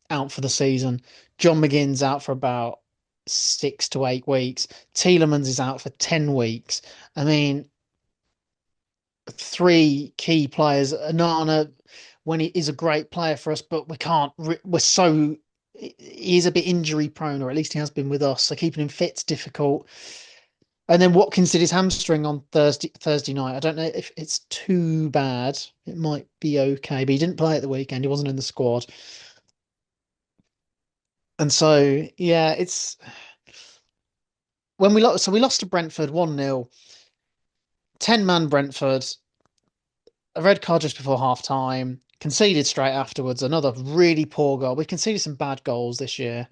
A: out for the season. John McGinn's out for about 6 to 8 weeks. Tielemans is out for 10 weeks. I mean, three key players. Anana, when he is a great player for us, but we can't. We're so he is a bit injury prone, or at least he has been with us. So keeping him fit's difficult. And then Watkins did his hamstring on Thursday night. I don't know if it's too bad. It might be okay, but he didn't play at the weekend. He wasn't in the squad. And so yeah, it's when we lost to Brentford 1-0, 10-man Brentford, a red card just before half time, conceded straight afterwards, another really poor goal. We conceded some bad goals this year.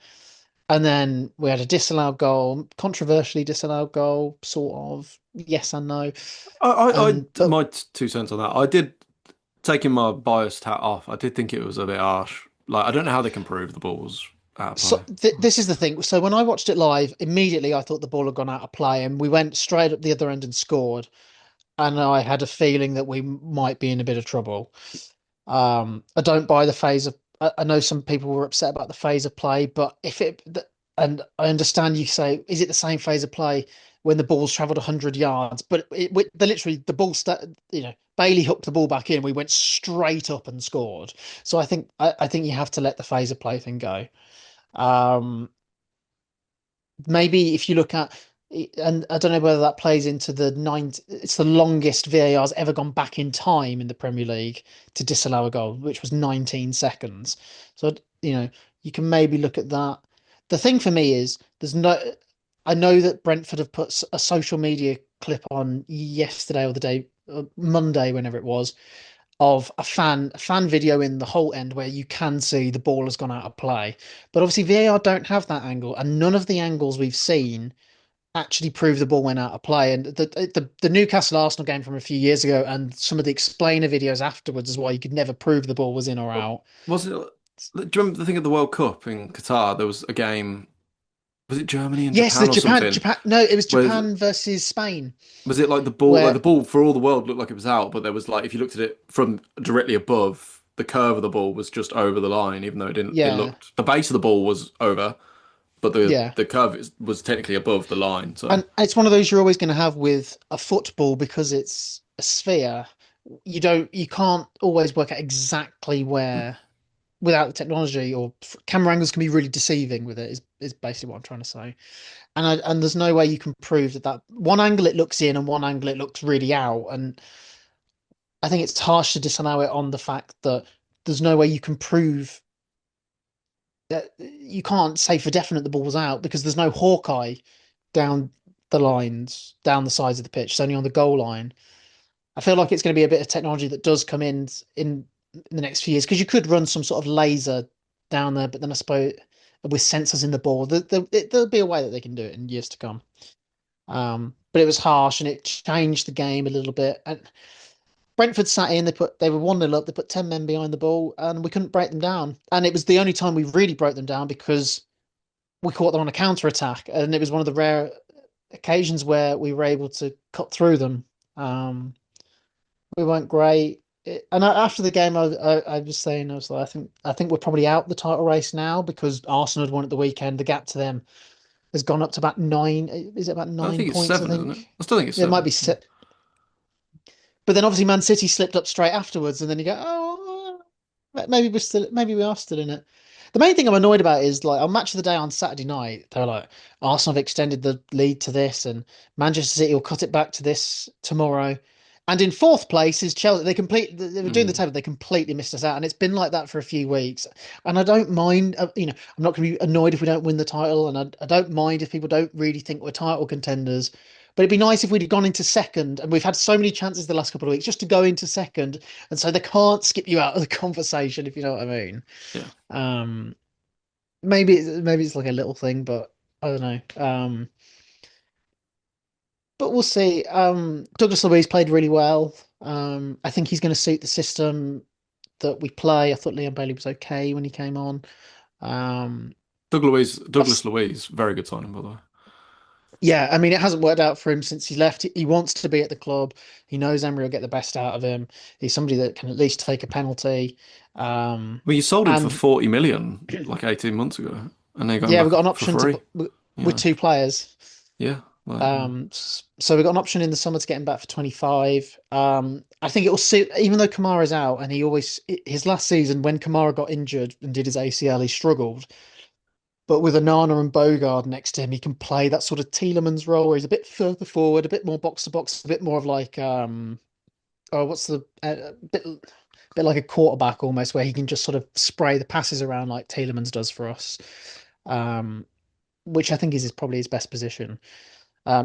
A: And then we had a disallowed goal, controversially disallowed goal, sort of, yes and no. But
B: My 2 cents on that. I did, taking my biased hat off. I did think it was a bit harsh. Like I don't know how they can prove the ball's out of
A: so
B: play.
A: this is the thing. So when I watched it live, immediately I thought the ball had gone out of play, and we went straight up the other end and scored. And I had a feeling that we might be in a bit of trouble. I don't buy the phase of. I know some people were upset about the phase of play, but and I understand you say, is it the same phase of play when the ball's travelled 100 yards? But literally the ball, Bailey hooked the ball back in. We went straight up and scored. So I think you have to let the phase of play thing go. Um, Maybe if you look at, and I don't know whether that plays into the nine. It's the longest VAR's ever gone back in time in the Premier League to disallow a goal, which was 19 seconds. So, you can maybe look at that. The thing for me is there's no. I know that Brentford have put a social media clip on yesterday or the day, Monday, whenever it was, of a fan video in the whole end where you can see the ball has gone out of play. But obviously VAR don't have that angle, and none of the angles we've seen actually prove the ball went out of play. And the Newcastle Arsenal game from a few years ago, and some of the explainer videos afterwards, is why you could never prove the ball was in or out.
B: Was it? Do you remember the thing at the World Cup in Qatar? There was a game. Was it Germany and
A: Yes,
B: Japan
A: the
B: or
A: Japan,
B: something?
A: Japan. No, it was
B: Where
A: Japan versus Spain,
B: was it like the
A: where
B: ball for all the world looked like it was out, but there was like if you looked at it from directly above, the curve of the ball was just over the line, even though it didn't. It
A: yeah,
B: looked the base of the ball was over, but
A: yeah.
B: the curve was technically above the line. So
A: And it's one of those you're always going to have with a football because it's a sphere. You can't always work out exactly where without the technology, or camera angles can be really deceiving with it. Is basically what I'm trying to say. And there's no way you can prove that one angle it looks in and one angle it looks really out. And I think it's harsh to disallow it on the fact that there's no way you can prove that you can't say for definite the ball's out because there's no Hawkeye down the lines, down the sides of the pitch. It's only on the goal line. I feel like it's going to be a bit of technology that does come in the next few years because you could run some sort of laser down there, but then I suppose with sensors in the ball, there'll be a way that they can do it in years to come. But it was harsh and it changed the game a little bit. And Brentford sat in, they were 1-0 up, they put 10 men behind the ball, and we couldn't break them down. And it was the only time we really broke them down because we caught them on a counter attack, and it was one of the rare occasions where we were able to cut through them. Um, we weren't great. After the game, I was saying, I was like, I think we're probably out the title race now because Arsenal had won at the weekend. The gap to them has gone up to about 9. Is it about
B: I
A: nine
B: think it's
A: points? I
B: seven, isn't it?
A: think
B: I still think it's
A: it might be
B: seven.
A: six. But then obviously Man City slipped up straight afterwards, and then you go, oh, maybe we are still in it. The main thing I'm annoyed about is like on Match of the Day on Saturday night, they're like, Arsenal have extended the lead to this, and Manchester City will cut it back to this tomorrow. And in fourth place is Chelsea. They were doing the
B: Mm,
A: table, they completely missed us out, and it's been like that for a few weeks. And I don't mind, I'm not going to be annoyed if we don't win the title, and I don't mind if people don't really think we're title contenders. But it'd be nice if we'd have gone into second, and we've had so many chances the last couple of weeks just to go into second, and so they can't skip you out of the conversation, if you know what I mean.
B: yeah.
A: Um, maybe it's like a little thing, but I don't know. But we'll see. Douglas Luiz played really well. I think he's going to suit the system that we play. I thought Leon Bailey was okay when he came on. Um,
B: Douglas
A: I've,
B: Luiz, very good signing by the way.
A: yeah, I mean, it hasn't worked out for him since he left. He wants to be at the club. He knows Emery will get the best out of him. He's somebody that can at least take a penalty. Um,
B: Well, you sold him for
A: and
B: 40 million like 18 months ago, and then going
A: yeah,
B: back
A: we've got an
B: for
A: option
B: free.
A: with
B: Yeah,
A: two players.
B: yeah, like,
A: So we got an option in the summer to get him back for 25. I think it will suit, even though Kamara's out, and his last season when Kamara got injured and did his ACL, he struggled. But with Anana and Bogard next to him, he can play that sort of Tielemans role where he's a bit further forward, a bit more box to box, a bit more of like, oh, what's the bit like a quarterback almost, where he can just sort of spray the passes around like Tielemans does for us. Um, which I think is probably his best position.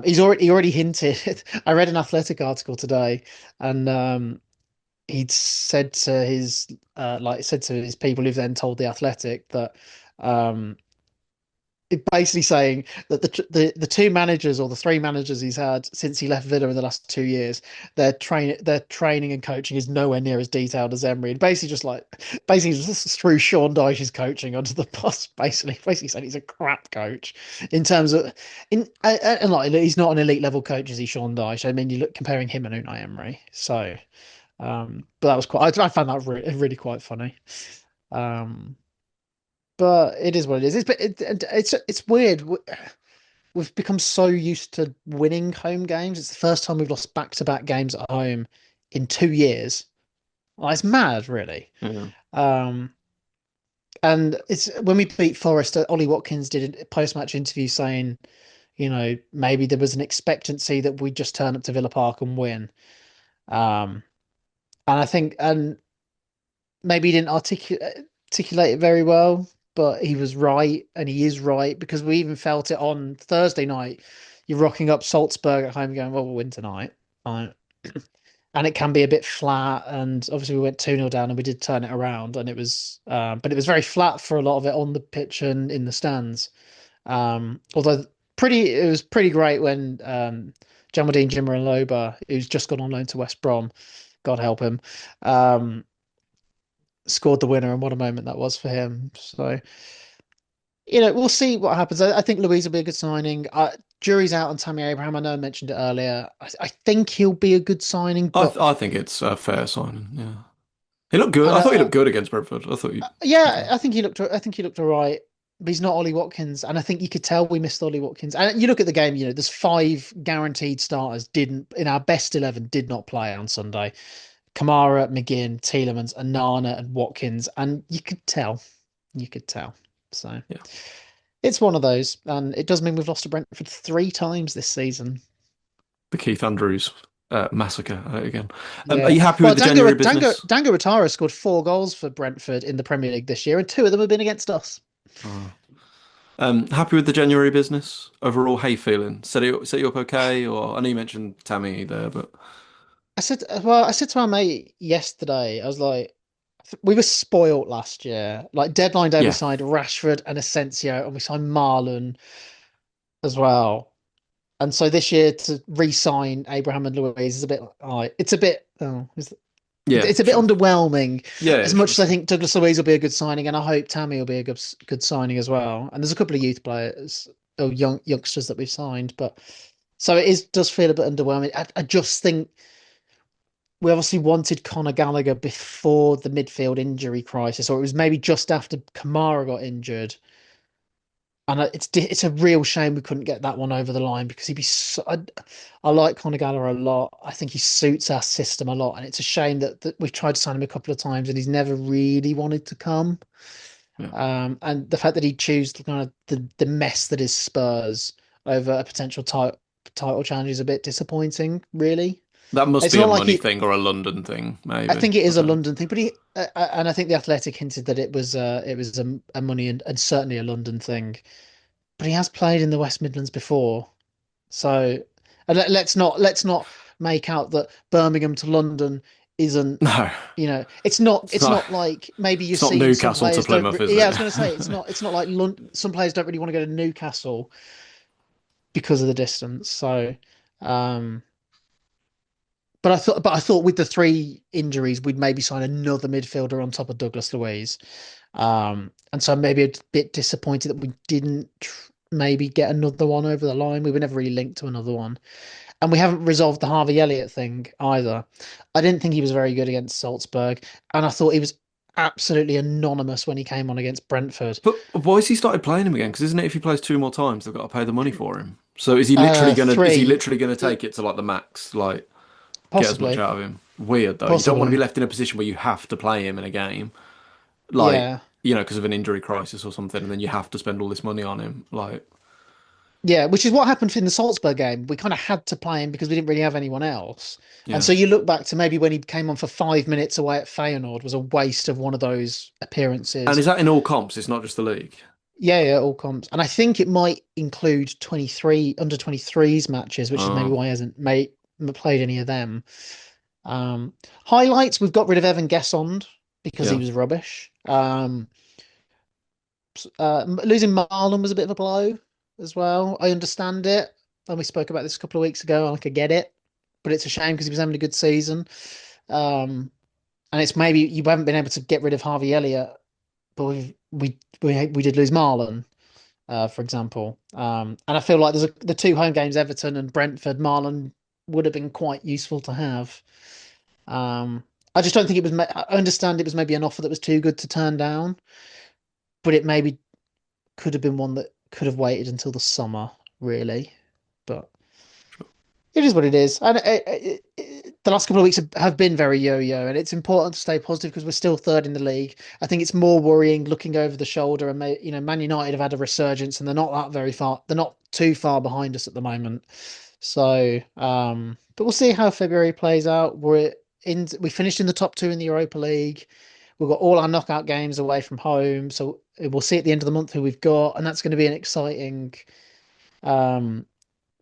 A: He already hinted. I read an Athletic article today, and he'd said to his said to his people who've then told the Athletic that um, basically saying that the two managers or the three managers he's had since he left Villa in the last 2 years, their training and coaching is nowhere near as detailed as Emery, and basically just threw Sean Dyche's coaching under the bus. Basically said he's a crap coach in terms of and like he's not an elite level coach, is he, Sean Dyche? I mean, you look comparing him and Unai Emery, so. But that was I found that really quite funny. Um, but it is what it is. It's weird. We've become so used to winning home games. It's the first time we've lost back-to-back games at home in 2 years. Well, it's mad, really.
B: yeah.
A: Um, and it's when we beat Forest, Ollie Watkins did a post-match interview saying, maybe there was an expectancy that we'd just turn up to Villa Park and win. Um, and maybe he didn't articulate it very well, but he was right, and he is right because we even felt it on Thursday night. You're rocking up Salzburg at home, going, "Well, we'll win tonight," right? And it can be a bit flat. And obviously, we went 2-0 down, and we did turn it around, and but it was very flat for a lot of it on the pitch and in the stands. Although It was pretty great when Jamaldine Jimmer and Loba, who's just gone on loan to West Brom, God help him, um, scored the winner, and what a moment that was for him. So, we'll see what happens. I think Louise will be a good signing. Jury's out on Tammy Abraham. I know I mentioned it earlier. I think he'll be a good signing, but
B: I think it's a fair signing. Yeah, he looked good.
A: and
B: I thought he looked good against Brentford. I thought he
A: yeah,
B: did.
A: I think he looked all right. But he's not Ollie Watkins, and I think you could tell we missed Ollie Watkins. And you look at the game, there's five guaranteed starters didn't in our best 11 did not play on Sunday. Kamara, McGinn, Tielemans, Anana, and Watkins, and you could tell. So
B: Yeah,
A: it's one of those, and it does mean we've lost to Brentford three times this season.
B: the Keith Andrews massacre again. Are
A: Yeah,
B: you happy
A: well,
B: with the January business?
A: Dango Ratara scored four goals for Brentford in the Premier League this year, and two of them have been against us.
B: Oh. Happy with the January business overall? How you feeling? Set you up okay? Or I know you mentioned Tammy there, but
A: I said to our mate yesterday, I was like, we were spoilt last year. Like deadline day, we
B: yeah,
A: signed Rashford and Asensio, and we signed Marlon as well. And so this year to re-sign Abraham and Louise is a bit, it's a bit,
B: yeah,
A: it's a bit
B: sure,
A: underwhelming.
B: yeah,
A: As
B: sure,
A: much as I
B: sure.
A: think Douglas Louise will be a good signing, and I hope Tammy will be a good signing as well. And there's a couple of youth players or youngsters that we've signed, but so does feel a bit underwhelming. I just think we obviously wanted Conor Gallagher before the midfield injury crisis, or it was maybe just after Kamara got injured. And it's a real shame we couldn't get that one over the line because he'd be so, I like Conor Gallagher a lot. I think he suits our system a lot, and it's a shame that we've tried to sign him a couple of times and he's never really wanted to come.
B: Yeah,
A: And the fact that he chose kind of the mess that is Spurs over a potential title challenge is a bit disappointing, really.
B: that must
A: It's
B: be a
A: not like
B: money
A: he.
B: thing or a London thing,
A: I
B: maybe.
A: think it
B: I
A: is a
B: don't know.
A: London thing, but and I think the Athletic hinted that it was a money and certainly a London thing. But he has played in the West Midlands before, so and let's not make out that Birmingham to London isn't.
B: No, it's
A: It's
B: not.
A: not like maybe you're
B: It's not
A: seeing some
B: Newcastle to
A: players don't.
B: Plymouth, is
A: Yeah, I
B: it?
A: was going to say it's not like London. Some players don't really want to go to Newcastle because of the distance. So, um, but I thought with the three injuries, we'd maybe sign another midfielder on top of Douglas Luiz. And so maybe a bit disappointed that we didn't maybe get another one over the line. We were never really linked to another one. And we haven't resolved the Harvey Elliott thing either. I didn't think he was very good against Salzburg, and I thought he was absolutely anonymous when he came on against Brentford.
B: But why has he started playing him again? Because isn't it if he plays two more times, they've got to pay the money for him? So is he
A: Three,
B: literally gonna
A: it,
B: take it to like the max, like get as much
A: possibly,
B: out of him? Weird though. You don't want to be
A: possibly,
B: left in a position where you have to play him in a game, like
A: yeah.
B: because of an injury crisis or something, and then you have to spend all this money on him. Like,
A: Yeah, which is what happened in the Salzburg game. We kind of had to play him because we didn't really have anyone else. And
B: yeah.
A: so you look back to maybe when he came on for 5 minutes away at Feyenoord was a waste of one of those
B: And
A: appearances.
B: is that in all comps? It's not just the league.
A: Yeah, all comps. And I think it might include 23 under 23s matches, which is maybe
B: Oh,
A: why he hasn't played any of them. Highlights, we've got rid of Evan Gessond because he
B: yeah.
A: was rubbish. Losing Marlon was a bit of a blow as well. I understand it. And we spoke about this a couple of weeks ago, and I could get it. But it's a shame because he was having a good season. Um, and it's maybe you haven't been able to get rid of Harvey Elliott, but we did lose Marlon, for example. And I feel like the two home games, Everton and Brentford, Marlon would have been quite useful to have. I just don't think it was. I understand it was maybe an offer that was too good to turn down, but it maybe could have been one that could have waited until the summer, really. But it is what it is. And the last couple of weeks have been very yo-yo, and it's important to stay positive because we're still third in the league. I think it's more worrying looking over the shoulder, and Man United have had a resurgence, and they're not that very far. They're not too far behind us at the moment. So, but we'll see how February plays out. We finished in the top two in the Europa League. We've got all our knockout games away from home, so we'll see at the end of the month who we've got, and that's going to be an exciting um,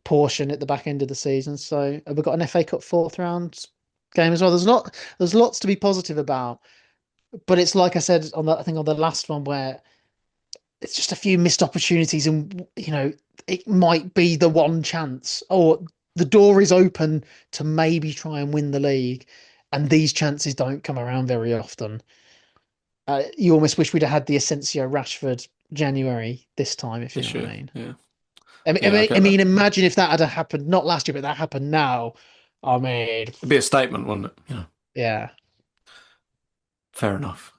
A: portion at the back end of the season. So we've got an FA Cup fourth round game as well. There's lots to be positive about, but it's like I said I think on the last one where it's just a few missed opportunities, and it might be the one chance, or the door is open to maybe try and win the league, and these chances don't come around very often. You almost wish we'd have had the Asensio Rashford January this time, if you know what
B: issue.
A: I mean.
B: Yeah,
A: I mean, I
B: yeah, I
A: mean, I
B: get that.
A: mean, imagine if that had happened not last year, but that happened now. I mean,
B: It'd be a statement, wouldn't it? Yeah,
A: yeah.
B: fair enough.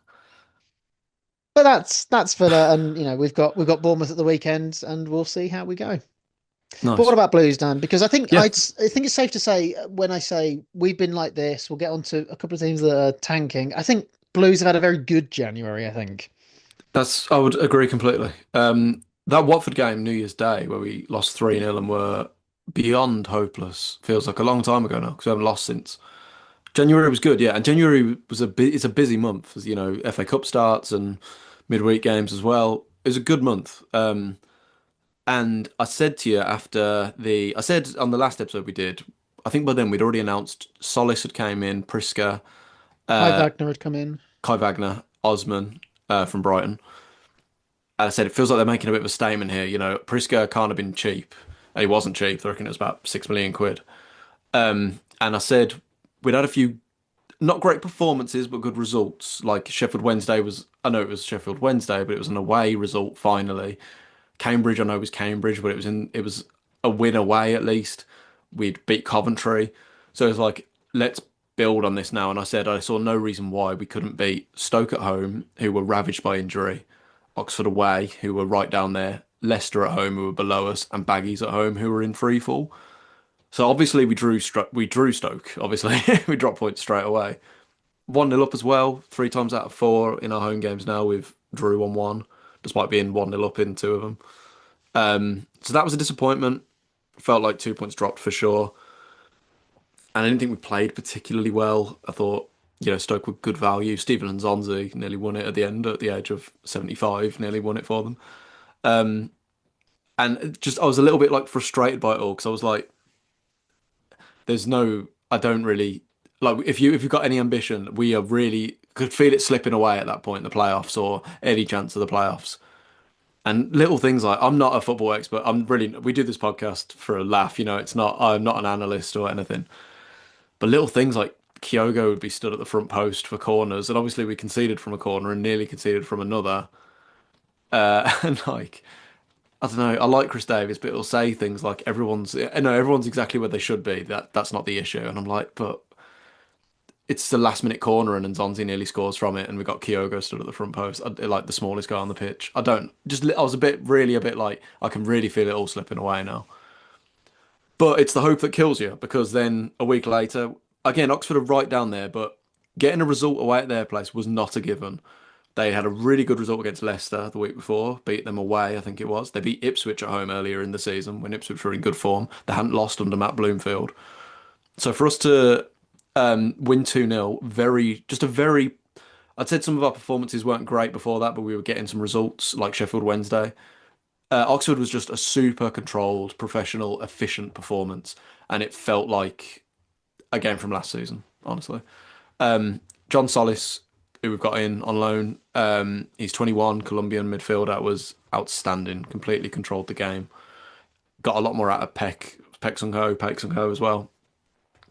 A: But that's Villa, and we've got Bournemouth at the weekend, and we'll see how we go. But what
B: Nice.
A: about Blues, Dan? Because
B: Yeah,
A: I think it's safe to say when I say we've been like this, we'll get on to a couple of teams that are tanking. I think Blues have had a very good January, I think.
B: I would agree completely. That Watford game, New Year's Day, where we lost 3-0 and were beyond hopeless, feels like a long time ago now because we haven't lost since. January was good, yeah, and January was it's a busy month, as you know, FA Cup starts and midweek games as well. It was a good month. And I said to you I said on the last episode we did, I think by then we'd already announced Solis had came in, Priska,
A: Kai
B: uh,
A: Wagner had come in.
B: Kai Wagner, Osman, from Brighton. And I said it feels like they're making a bit of a statement here. You know, Priska can't have been cheap, and he wasn't cheap. I reckon it was about 6 million quid. And I said we'd had a few not great performances, but good results. Like Sheffield Wednesday was, I know it was Sheffield Wednesday, but it was an away result finally. Cambridge, I know it was Cambridge, but it was a win away at least. We'd beat Coventry, so it's like let's build on this now. And I said I saw no reason why we couldn't beat Stoke at home, who were ravaged by injury, Oxford away, who were right down there, Leicester at home, who were below us, and Baggies at home, who were in free fall. So obviously we drew Stoke. Obviously we dropped points straight away. 1-0 up as well. 3 times out of 4 in our home games now we've drew 1-1, despite being 1-0 up in 2 of them. So that was a disappointment. Felt like 2 points dropped for sure. And I didn't think we played particularly well. I thought, Stoke were good value. Stephen and Nzonzi nearly won it at the end at the age of 75, nearly won it for them. And just I was a little bit like frustrated by it all because I was like, I don't really like if you've got any ambition, we are really could feel it slipping away at that point in the playoffs or any chance of the playoffs. And little things like I'm not a football expert. We do this podcast for a laugh, I'm not an analyst or anything. But little things like Kyogo would be stood at the front post for corners, and obviously we conceded from a corner and nearly conceded from another. And like I don't know, I like Chris Davis, but he'll say things like everyone's exactly where they should be. That's not the issue. And I'm like, but it's the last minute corner and Nzonzi nearly scores from it, and we got Kyogo stood at the front post, like the smallest guy on the pitch. I was really a bit like I can really feel it all slipping away now. But it's the hope that kills you because then a week later, again, Oxford are right down there, but getting a result away at their place was not a given. They had a really good result against Leicester the week before, beat them away, I think it was. They beat Ipswich at home earlier in the season when Ipswich were in good form. They hadn't lost under Matt Bloomfield. So for us to win 2-0, I'd said some of our performances weren't great before that, but we were getting some results like Sheffield Wednesday. Oxford was just a super controlled, professional, efficient performance, and it felt like a game from last season, honestly. John Solis, who we've got in on loan, he's 21, Colombian midfielder, was outstanding, completely controlled the game. Got a lot more out of Peck Sung Ho as well,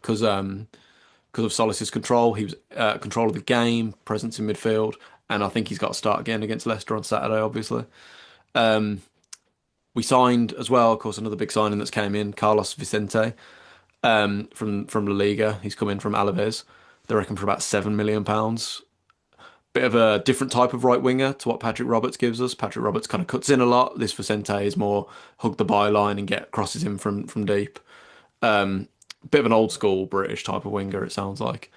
B: because of Solis's control. He was control of the game, presence in midfield, and I think he's got to start again against Leicester on Saturday, obviously. We signed as well, of course, another big signing that's came in, Carlos Vicente, from La Liga. He's come in from Alaves. They reckon for about £7 million. Bit of a different type of right winger to what Patrick Roberts gives us. Patrick Roberts kind of cuts in a lot. This Vicente is more hug the byline and get crosses in from deep. Bit of an old school British type of winger, it sounds like.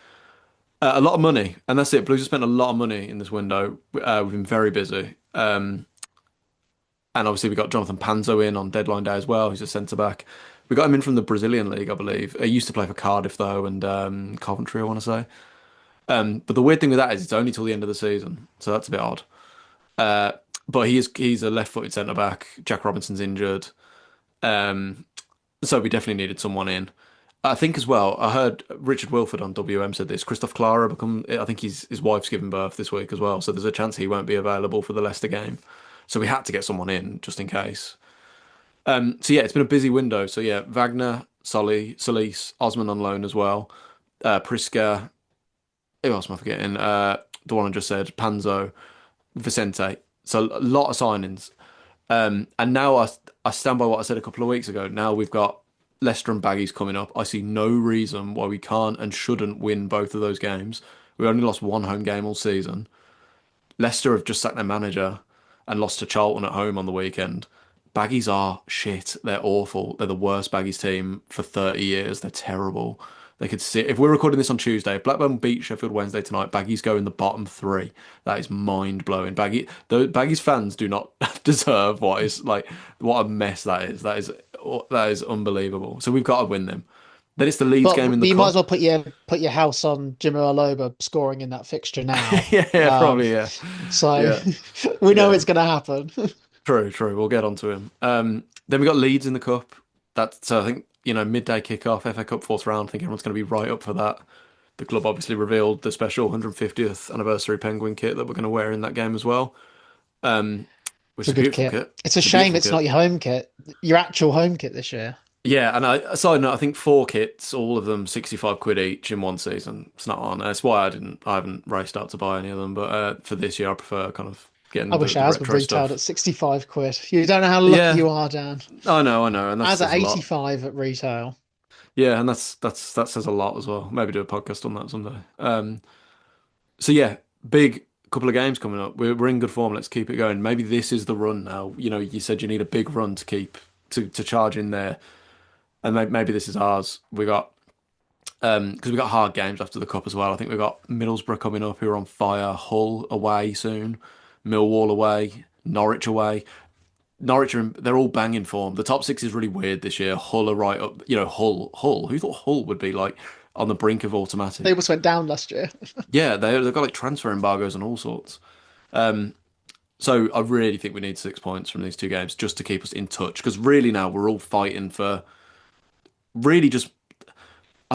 B: A lot of money, and that's it. Blues have spent a lot of money in this window. We've been very busy. And obviously we got Jonathan Panzo in on deadline day as well. He's a centre back. We got him in from the Brazilian league, I believe. He used to play for Cardiff though, and Coventry, I want to say. But the weird thing with that is it's only till the end of the season, so that's a bit odd. But he's a left-footed centre back. Jack Robinson's injured, um, so we definitely needed someone in. I think as well. I heard Richard Wilford on WM said this. Christoph Clara. I think his wife's giving birth this week as well, so there's a chance he won't be available for the Leicester game. So we had to get someone in just in case. So yeah, it's been a busy window. So yeah, Wagner, Solly, Solis, Osman on loan as well. Priska, who else am I forgetting? The one I just said, Panzo, Vicente. So a lot of signings. And now I stand by what I said a couple of weeks ago. Now we've got Leicester and Baggies coming up. I see no reason why we can't and shouldn't win both of those games. We only lost one home game all season. Leicester have just sacked their manager and lost to Charlton at home on the weekend. Baggies are shit. They're awful. They're the worst Baggies team for 30 years. They're terrible. They could sit. If we're recording this on Tuesday, if Blackburn beat Sheffield Wednesday tonight, Baggies go in the bottom three. That is mind blowing. The Baggies fans do not deserve what a mess that is. That is unbelievable. So we've got to win them. Then it's the Leeds game in
A: But
B: the
A: you might as
B: cup.
A: well put your house on Jimmy Aloba scoring in that fixture now.
B: Yeah, yeah,
A: Um,
B: probably, yeah,
A: so
B: yeah,
A: we know
B: yeah.
A: it's going to happen.
B: True, true. We'll get on to him. Then we got Leeds in the cup. That's so I think midday kickoff, FA Cup fourth round. I think everyone's going to be right up for that. The club obviously revealed the special 150th anniversary Penguin kit that we're going to wear in that game as well. Um,
A: It's
B: which
A: a
B: is a
A: good
B: beautiful
A: kit.
B: kit.
A: It's a
B: It's a
A: shame
B: beautiful
A: it's not
B: kit.
A: your home kit, your actual home kit this year.
B: Yeah, and side note, I think four kits, all of them 65 quid each in one season. It's not on. That's why I haven't raced out to buy any of them. But for this year, I prefer kind of
A: I
B: getting
A: wish
B: the
A: ours were
B: retro
A: retailed at
B: stuff.
A: 65 quid. You don't know how lucky
B: Yeah,
A: you are, Dan.
B: I know, and that
A: Ours at
B: says a lot.
A: 85 at retail.
B: Yeah, and that says a lot as well. Maybe do a podcast on that someday. So yeah, big couple of games coming up. We're in good form. Let's keep it going. Maybe this is the run now. You said you need a big run to keep to charge in there, and maybe this is ours. We got because we got hard games after the cup as well. I think we got Middlesbrough coming up, who are on fire. Hull away soon, Millwall away, Norwich away. Norwich they're all banging form. The top six is really weird this year. Hull are right up. Hull. Who thought Hull would be like on the brink of
A: They
B: automatic?
A: almost went down last year.
B: Yeah, they've got like transfer embargoes and all sorts. So I really think we need 6 points from these two games just to keep us in touch. Because really now we're all fighting for really just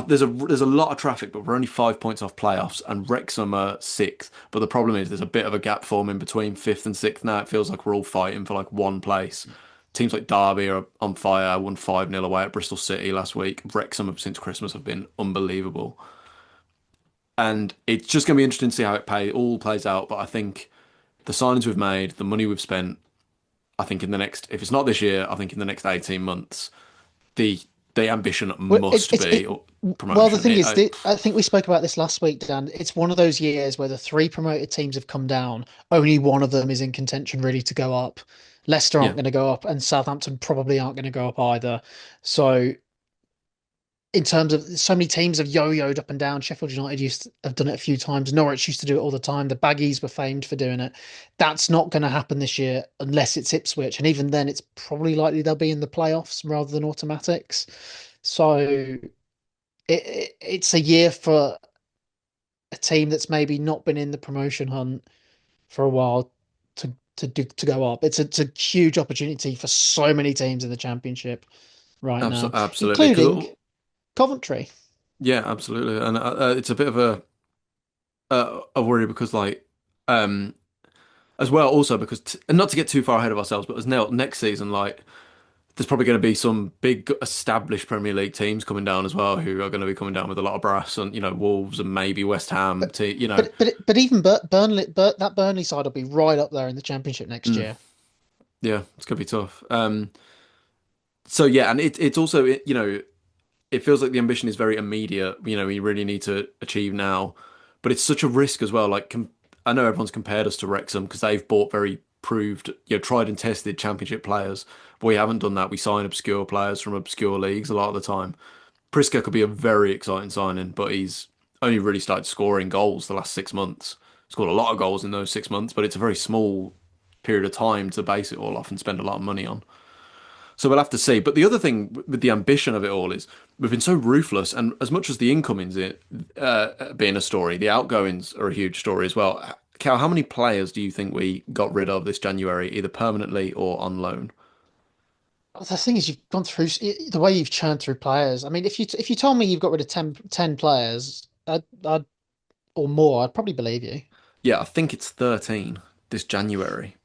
B: there's a lot of traffic, but we're only 5 points off playoffs, and Wrexham are sixth. But the problem is there's a bit of a gap forming between fifth and sixth now. It feels like we're all fighting for like one place. Teams like Derby are on fire, won 5-0 away at Bristol City last week. Wrexham since Christmas have been unbelievable. And it's just going to be interesting to see how all plays out. But I think the signings we've made, the money we've spent, I think in the next, if it's not this year, I think in the next 18 months, the the ambition
A: Well,
B: must be
A: well, the
B: promotion.
A: thing is, I think we spoke about this last week, Dan. It's one of those years where the three promoted teams have come down. Only one of them is in contention, ready to go up. Leicester aren't
B: Yeah,
A: going to go up, and Southampton probably aren't going to go up either. So, in terms of so many teams have yo-yoed up and down. Sheffield United used to have done it a few times. Norwich used to do it all the time. The Baggies were famed for doing it. That's not going to happen this year unless it's Ipswich, and even then, it's probably likely they'll be in the playoffs rather than automatics. So it's a year for a team that's maybe not been in the promotion hunt for a while to go up. It's a huge opportunity for so many teams in the championship right now,
B: absolutely.
A: including
B: Because
A: Coventry.
B: yeah, absolutely, and it's a bit of a worry because um as well also because and not to get too far ahead of ourselves, but as next season there's probably going to be some big established Premier League teams coming down as well who are going to be coming down with a lot of brass and Wolves and maybe West Ham.
A: But but even that Burnley side will be right up there in the championship next
B: Mm,
A: year.
B: yeah, it's going to be tough. So yeah, and it's also it feels like the ambition is very immediate. We really need to achieve now, but it's such a risk as well. I know everyone's compared us to Wrexham because they've bought very proved, tried and tested Championship players. But we haven't done that. We sign obscure players from obscure leagues a lot of the time. Priska could be a very exciting signing, but he's only really started scoring goals the last 6 months. Scored a lot of goals in those 6 months, but it's a very small period of time to base it all off and spend a lot of money on. So we'll have to see. But the other thing with the ambition of it all is we've been so ruthless, and as much as the incomings being a story, the outgoings are a huge story as well. Cal, how many players do you think we got rid of this January, either permanently or on loan?
A: The thing is, you've gone through the way you've churned through players. I mean, if you told me you've got rid of 10 players, I'd or more, I'd probably believe you.
B: Yeah, I think it's 13 this January.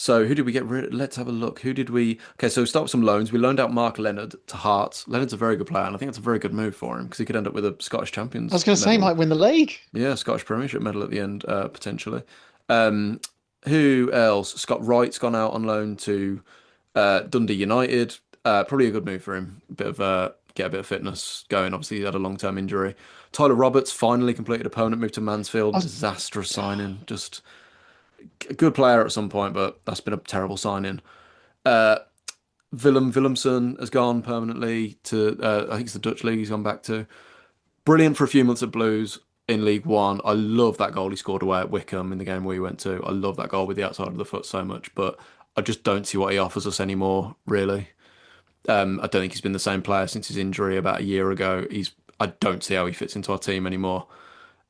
B: So who did we get rid? Let's have a look. Who did we? Okay, so start with some loans. We loaned out Mark Leonard to Hearts. Leonard's a very good player, and I think it's a very good move for him because he could end up with a Scottish
A: I was
B: Champions
A: going to say, he
B: medal.
A: might win the league.
B: Yeah, Scottish Premiership medal at the end, potentially. Um, who else? Scott Wright's gone out on loan to Dundee United. Probably a good move for him. Bit of get a bit of fitness going. Obviously, he had a long-term injury. Tyler Roberts finally completed a permanent move to
A: I
B: Mansfield.
A: was,
B: Disastrous signing. Just a good player at some point, but that's been a terrible signing. Uh, Willemson has gone permanently to I think it's the Dutch league he's gone back to. Brilliant for a few months at Blues in League One. I love that goal he scored away at Wickham in the game we went to. I love that goal with the outside of the foot so much, but I just don't see what he offers us anymore, really. I don't think he's been the same player since his injury about a year ago. I don't see how he fits into our team anymore.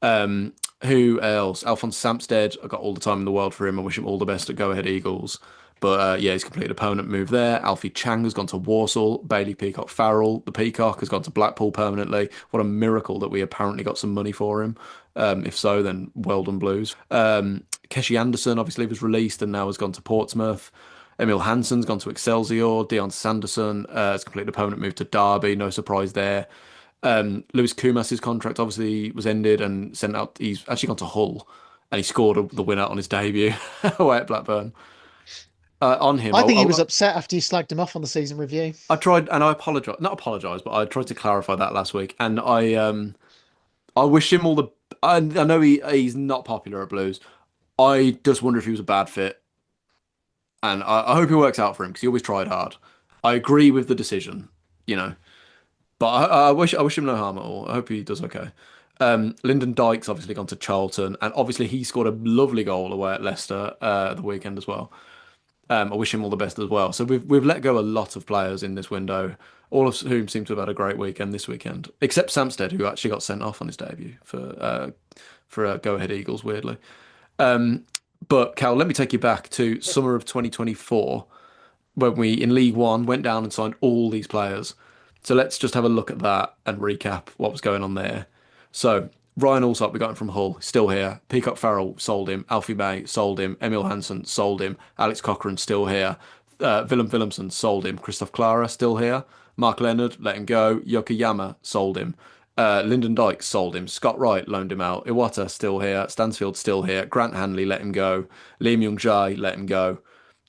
B: Um, who else? Alphonse Samsted. I got all the time in the world for him. I wish him all the best at Go Ahead Eagles. But yeah, he's completed a permanent move there. Alfie Chang has gone to Walsall. Bailey Peacock Farrell, the Peacock, has gone to Blackpool permanently. What a miracle that we apparently got some money for him. If so, then well done, Blues. Keshi Anderson obviously was released and now has gone to Portsmouth. Emil Hansen's gone to Excelsior. Dion Sanderson has completed a permanent move to Derby. No surprise there. Lewis Kumas's contract obviously was ended and sent out. He's actually gone to Hull, and he scored the winner on his debut away at Blackburn. On him,
A: I think he was upset after you slagged him off on the season review.
B: I tried, and I apologize, not apologize, but I tried to clarify that last week, and I wish him all the. I know he's not popular at Blues. I just wonder if he was a bad fit, and I hope it works out for him because he always tried hard. I agree with the decision, you know. But I wish him no harm at all. I hope he does okay. Lyndon Dykes obviously gone to Charlton, and obviously he scored a lovely goal away at Leicester the weekend as well. I wish him all the best as well. So we've let go a lot of players in this window, all of whom seem to have had a great weekend this weekend, except Samsted, who actually got sent off on his debut for Go Ahead Eagles, weirdly. Um, but Cal, let me take you back to summer of 2024 when we in League One went down and signed all these players. So let's just have a look at that and recap what was going on there. So Ryan Allsop, we got him from Hull, still here. Peacock Farrell sold him. Alfie May sold him. Emil Hansen sold him. Alex Cochrane still here. Willem Willemson sold him. Christoph Clara still here. Mark Leonard let him go. Yokoyama sold him. Lyndon Dykes sold him. Scott Wright loaned him out. Iwata still here. Stansfield still here. Grant Hanley let him go. Lee Myung Jae let him go.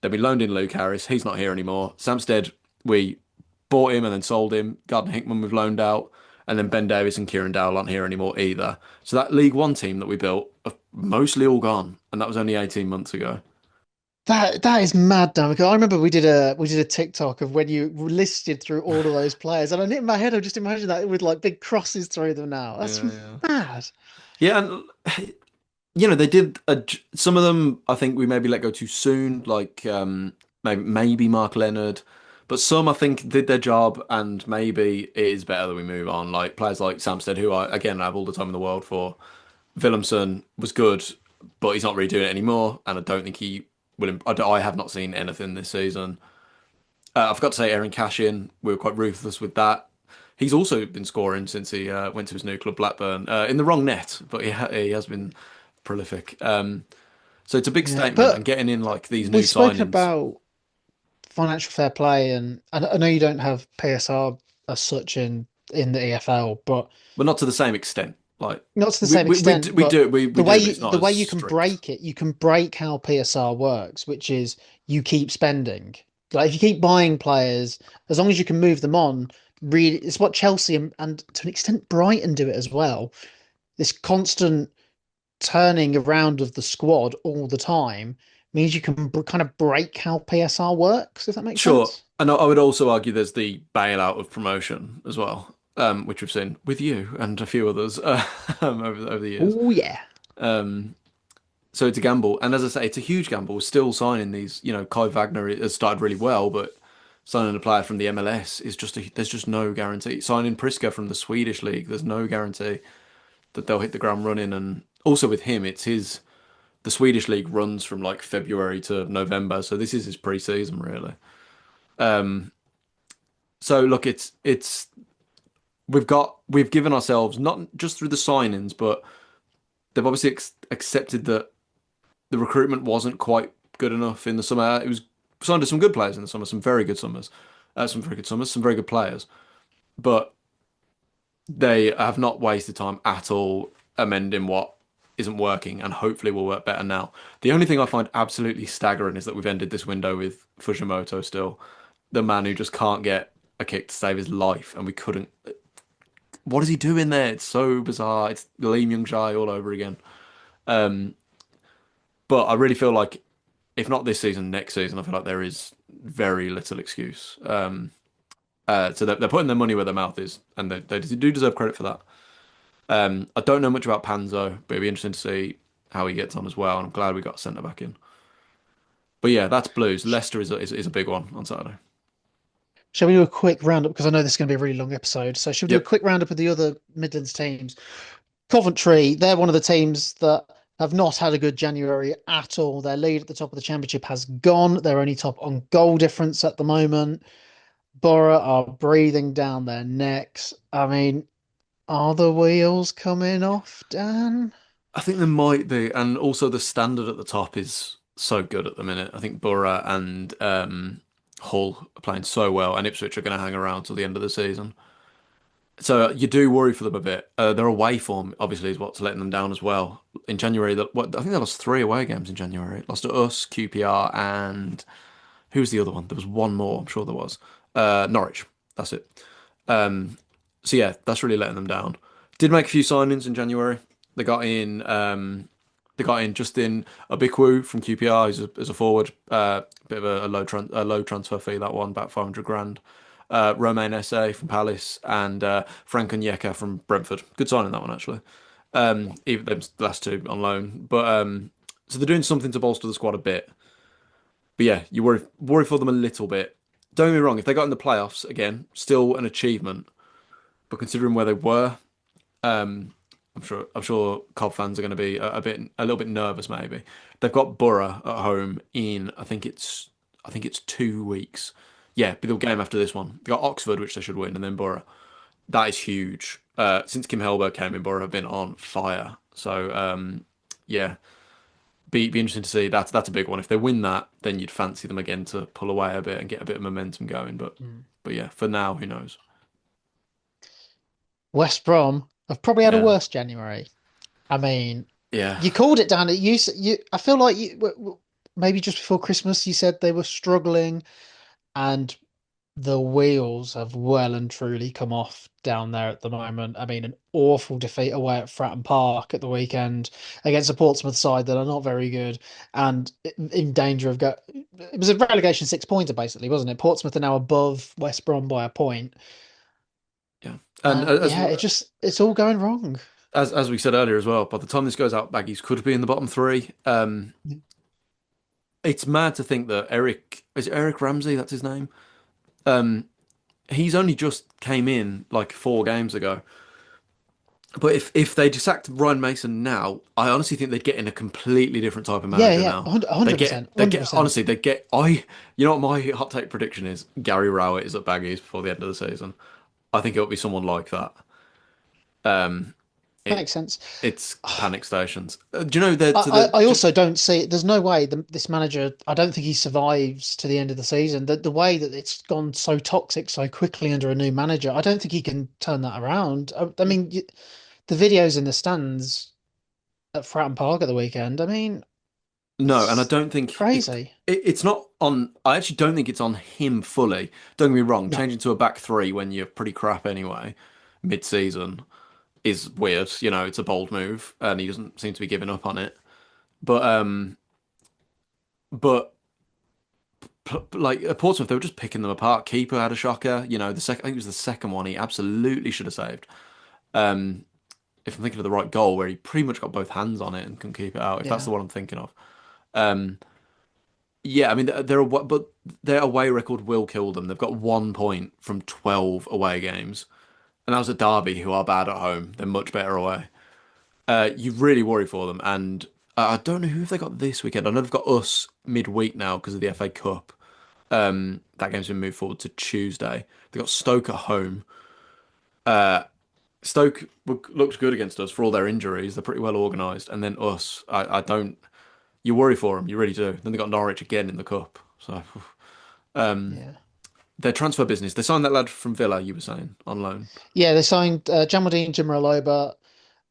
B: Then we loaned in Luke Harris. He's not here anymore. Samsted, we bought him and then sold him. Gardner Hickman we've loaned out. And then Ben Davies and Kieran Dowell aren't here anymore either. So that League One team that we built are mostly all gone. And that was only 18 months ago.
A: That is mad, Dan. Because I remember we did a TikTok of when you listed through all of those players, and in my head I just imagine that with like big crosses through them now. That's
B: Yeah, yeah.
A: mad.
B: Yeah, and they did some of them. I think we maybe let go too soon, like maybe Mark Leonard, but some I think did their job, and maybe it is better that we move on. Like players like Samsted, who I again have all the time in the world for. Willemson was good, but he's not really doing it animore, and I don't think he will. I have not seen anything this season. I forgot to say, Aaron Cashin, we were quite ruthless with that. He's also been scoring since he went to his new club, Blackburn, in the wrong net, but he has been prolific. So it's a big
A: Yeah,
B: statement, and
A: but
B: getting in like these new
A: we've spoken
B: signings,
A: about financial fair play, and I know you don't have PSR as such in the EFL, but
B: but not to the same extent. Like
A: not to the
B: we
A: same
B: we we,
A: extent.
B: do- we
A: But
B: do it, we do, but it's not
A: the
B: as
A: way you can
B: strict.
A: break it, you can break how PSR works, which is you keep spending. Like if you keep buying players, as long as you can move them on, really, it's what Chelsea and to an extent Brighton do it as well. This constant turning around of the squad all the time means you can kind of break how PSR works, if that makes
B: Sure,
A: sense.
B: and I would also argue there's the bailout of promotion as well, which we've seen with you and a few others over the years.
A: Oh yeah.
B: Um, so it's a gamble, and as I say, it's a huge gamble. We're still signing these. Kai Wagner has started really well, but signing a player from the MLS is there's just no guarantee. Signing Priska from the Swedish league, there's no guarantee that they'll hit the ground running. And also with him, the Swedish league runs from like February to November, so this is his pre-season really. Um, so look, it's we've given ourselves not just through the signings, but they've obviously accepted that the recruitment wasn't quite good enough in the summer. It was signed to some good players in the summer, some very good summers, some very good summers, some very good players. But they have not wasted time at all amending what isn't working and hopefully will work better now. The only thing I find absolutely staggering is that we've ended this window with Fujimoto still, the man who just can't get a kick to save his life, and we couldn't. What is he doing there? It's so bizarre. It's Lee Myung-jae all over again. Um, but I really feel like if not this season, next season, I feel like there is very little excuse. So they're putting their money where their mouth is, and they do deserve credit for that. I don't know much about Panzo, but it'd be interesting to see how he gets on as well. And I'm glad we got centre back in. But yeah, that's Blues. Leicester is a big one on Saturday.
A: Shall we do a quick roundup? Because I know this is going to be a really long episode. So, shall we do a
B: Yep.
A: quick roundup of the other Midlands teams? Coventry, they're one of the teams that have not had a good January at all. Their lead at the top of the championship has gone. They're only top on goal difference at the moment. Borough are breathing down their necks. I mean, are the wheels coming off, Dan?
B: I think there might be, and also the standard at the top is so good at the minute. I think Borough and Hull are playing so well, and Ipswich are going to hang around till the end of the season. So you do worry for them a bit. Their away form obviously is what's letting them down as well. In January, I think they lost three away games in January. Lost to us, QPR, and who's the other one? There was one more. I'm sure there was. Norwich. That's it. Um, so yeah, that's really letting them down. Did make a few signings in January. They got in. They got in Justin Obikwu from QPR as a forward. Bit of a low transfer fee that one, about 500 grand. Romain Esse from Palace and Frank Onyeka from Brentford. Good signing that one actually. Even them last two on loan, but so they're doing something to bolster the squad a bit. But yeah, you worry for them a little bit. Don't get me wrong, if they got in the playoffs again, still an achievement. But considering where they were, um, I'm sure Cobb fans are going to be a little bit nervous. Maybe they've got Borough at home in I think it's 2 weeks. Yeah, be the game after this one. They got Oxford, which they should win, and then Borough. That is huge. Since Kim Helberg came in, Borough have been on fire. So yeah, be interesting to see. That's a big one. If they win that, then you'd fancy them again to pull away a bit and get a bit of momentum going.
A: Mm.
B: But yeah, for now, who knows?
A: West Brom have probably had a
B: Yeah,
A: worse January. I mean,
B: yeah.
A: you called it, Dan. You. I feel like maybe just before Christmas you said they were struggling, and the wheels have well and truly come off down there at the moment. I mean, an awful defeat away at Fratton Park at the weekend against a Portsmouth side that are not very good and in danger of go. It was a relegation 6 pointer basically, wasn't it? Portsmouth are now above West Brom by a point,
B: Yeah, and
A: and yeah, it's all going wrong.
B: as we said earlier as well, by the time this goes out, Baggies could be in the bottom three. It's mad to think that Eric Ramsey, that's his name. Um, he's only just came in like 4 games ago. But if they just sacked Ryan Mason now, I honestly think they'd get in a completely different type of
A: Yeah,
B: manager
A: yeah,
B: now. They get
A: 100%,
B: they get
A: 100%.
B: honestly they get I you know what my hot take prediction is? Gary Rowett is at Baggies before the end of the season. I think it'll be someone like that. Um, it
A: Makes sense.
B: it's panic stations. Do you know that so the
A: I
B: just
A: also don't see there's no way this manager, I don't think he survives to the end of the season. The way that it's gone so toxic so quickly under a new manager, I don't think he can turn that around. I mean, the videos in the stands at Fratton Park at the weekend, I mean,
B: no, and I
A: it's
B: don't think
A: crazy.
B: it's not on. I actually don't think it's on him fully. Don't get me wrong.
A: No.
B: Changing to a back three when you're pretty crap anyway, mid-season is weird. You know, it's a bold move, and he doesn't seem to be giving up on it. But but like at Portsmouth, they were just picking them apart. Keeper had a shocker. You know, the second I think it was the second one he absolutely should have saved. Um, if I'm thinking of the right goal, where he pretty much got both hands on it and can keep it out. If that's
A: Yeah.
B: the one I'm thinking of. Um, yeah, I mean but their away record will kill them. They've got 1 point from 12 away games, and that was at Derby, who are bad at home. They're much better away. You really worry for them, and I don't know who have they got this weekend. I know they've got us midweek now because of the FA Cup. That game's been moved forward to Tuesday. They got Stoke at home. Uh, Stoke looked good against us for all their injuries. They're pretty well organised, and then us. I don't. you worry for them, you really do. Then they got Norwich again in the cup. So um,
A: Yeah.
B: their transfer business. They signed that lad from Villa. You were saying on loan.
A: Yeah, they signed Jamaldine Jimiraloba.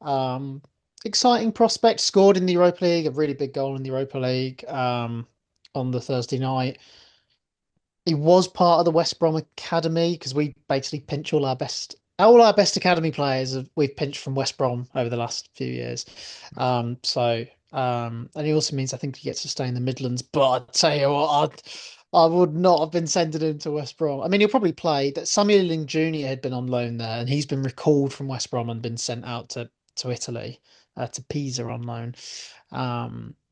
A: Um, Exciting prospect, scored in the Europa League, a really big goal in the Europa League on the Thursday night. He was part of the West Brom academy because we basically pinch all our best academy players we've pinched from West Brom over the last few years. And he also means I think he gets to stay in the Midlands. But I tell you what, I would not have been sending him to West Brom. I mean, he'll probably play. That Samuel Ling Jr. had been on loan there, and he's been recalled from West Brom and been sent out to Italy, to Pisa on loan.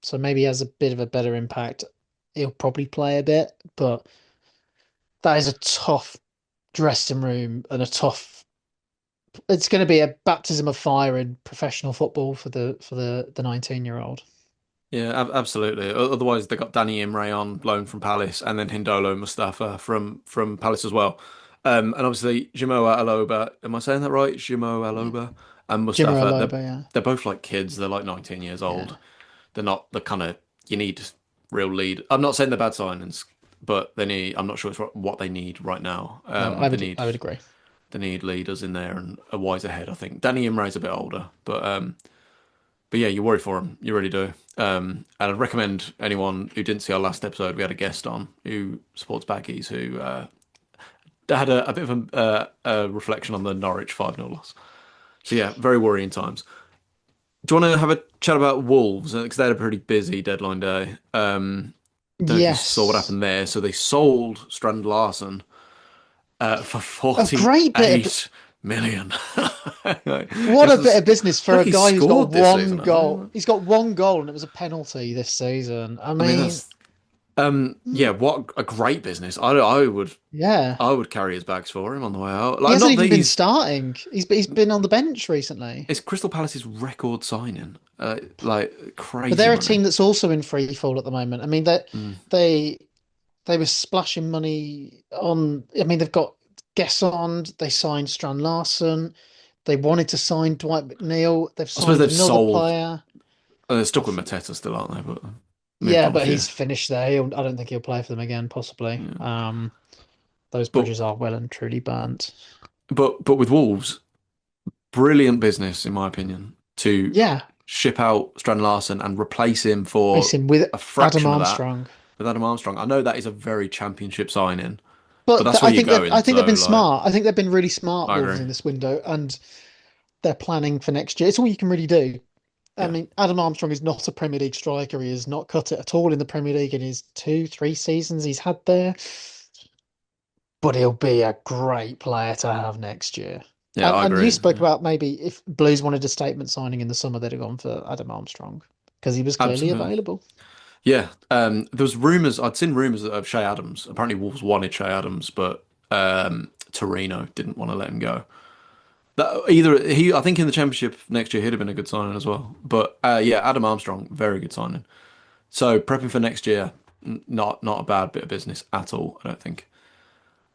A: So maybe he has a bit of a better impact. He'll probably play a bit, but that is a tough dressing room and a tough. It's going to be a baptism of fire in professional football for the 19-year-old.
B: Yeah, absolutely. Otherwise, they got Danny Imre on loan from Palace, and then Hindolo Mustafa from Palace as well. And obviously, Jimo Aloba. Am I saying that right? Jimo
A: Yeah,
B: Aloba and
A: Jimmer
B: Mustafa. They're
A: Aloba, yeah,
B: they're both like kids. They're like 19 years
A: yeah.
B: old. They're not the kind of you need real lead. I'm not saying they're bad signings, but they need. I'm not sure it's what they need right now.
A: No, I would I would agree.
B: They need leaders in there and a wiser head. I think Danny Imre's a bit older, but yeah, you worry for him. You really do. And I'd recommend anyone who didn't see our last episode. We had a guest on who supports Baggies who had a bit of a reflection on the Norwich 5-0 loss. So yeah, very worrying times. Do you want to have a chat about Wolves? Because they had a pretty busy deadline day. Don't know if you saw what
A: Yes,
B: happened there. So they sold Strand Larson for
A: a great bit of
B: 48 million.
A: what a bit of business
B: I
A: for
B: think
A: a
B: he
A: guy who's got
B: scored this season,
A: one
B: hasn't
A: goal.
B: he?
A: He's got one goal, and it was a penalty this season. I
B: I mean,
A: mean,
B: that's yeah, what a great business.
A: yeah,
B: I would carry his bags for him on the way out.
A: he
B: Like,
A: hasn't
B: not that
A: even been
B: he's
A: starting. He's been on the bench recently.
B: it's Crystal Palace's record signing. Like
A: But
B: crazy
A: they're a
B: money.
A: team that's also in free fall at the moment. I mean,
B: Mm.
A: they they were splashing money on. I mean, they've got Gesson. They signed Strand Larson. They wanted to sign Dwight McNeil. They've
B: I suppose
A: signed
B: they've
A: another
B: sold.
A: player.
B: They're stuck with
A: Off,
B: Mateta still, aren't they? But moved
A: yeah,
B: on a
A: but
B: few.
A: he's finished there. I don't think he'll play for them again. Possibly.
B: Yeah.
A: Those
B: But
A: bridges are well and truly burnt.
B: but with Wolves, brilliant business in my opinion to
A: Yeah,
B: ship out Strand Larson and replace him for
A: racing with
B: a
A: Adam
B: fraction of that
A: Armstrong.
B: with Adam Armstrong. I know that is a very championship signing, but
A: But
B: that's where
A: I
B: you're
A: think that I
B: going.
A: think they've
B: So
A: been
B: like,
A: smart. I think they've been really smart,
B: I
A: Wolves,
B: agree.
A: in this window, and they're planning for next year. It's all you can really do. I
B: Yeah,
A: mean, Adam Armstrong is not a Premier League striker. He has not cut it at all in the Premier League in his 2, 3 seasons he's had there. But he'll be a great player to have next year.
B: yeah,
A: And
B: I
A: and you
B: agree.
A: spoke
B: Yeah.
A: about maybe if Blues wanted a statement signing in the summer, they'd have gone for Adam Armstrong because he was clearly
B: Absolutely.
A: available.
B: Yeah, there was rumours. I'd seen rumours of Shea Adams. Apparently, Wolves wanted Shea Adams, but Torino didn't want to let him go. I think in the Championship next year he'd have been a good signing as well. But yeah, Adam Armstrong, very good signing. So prepping for next year, not a bad bit of business at all. I don't think.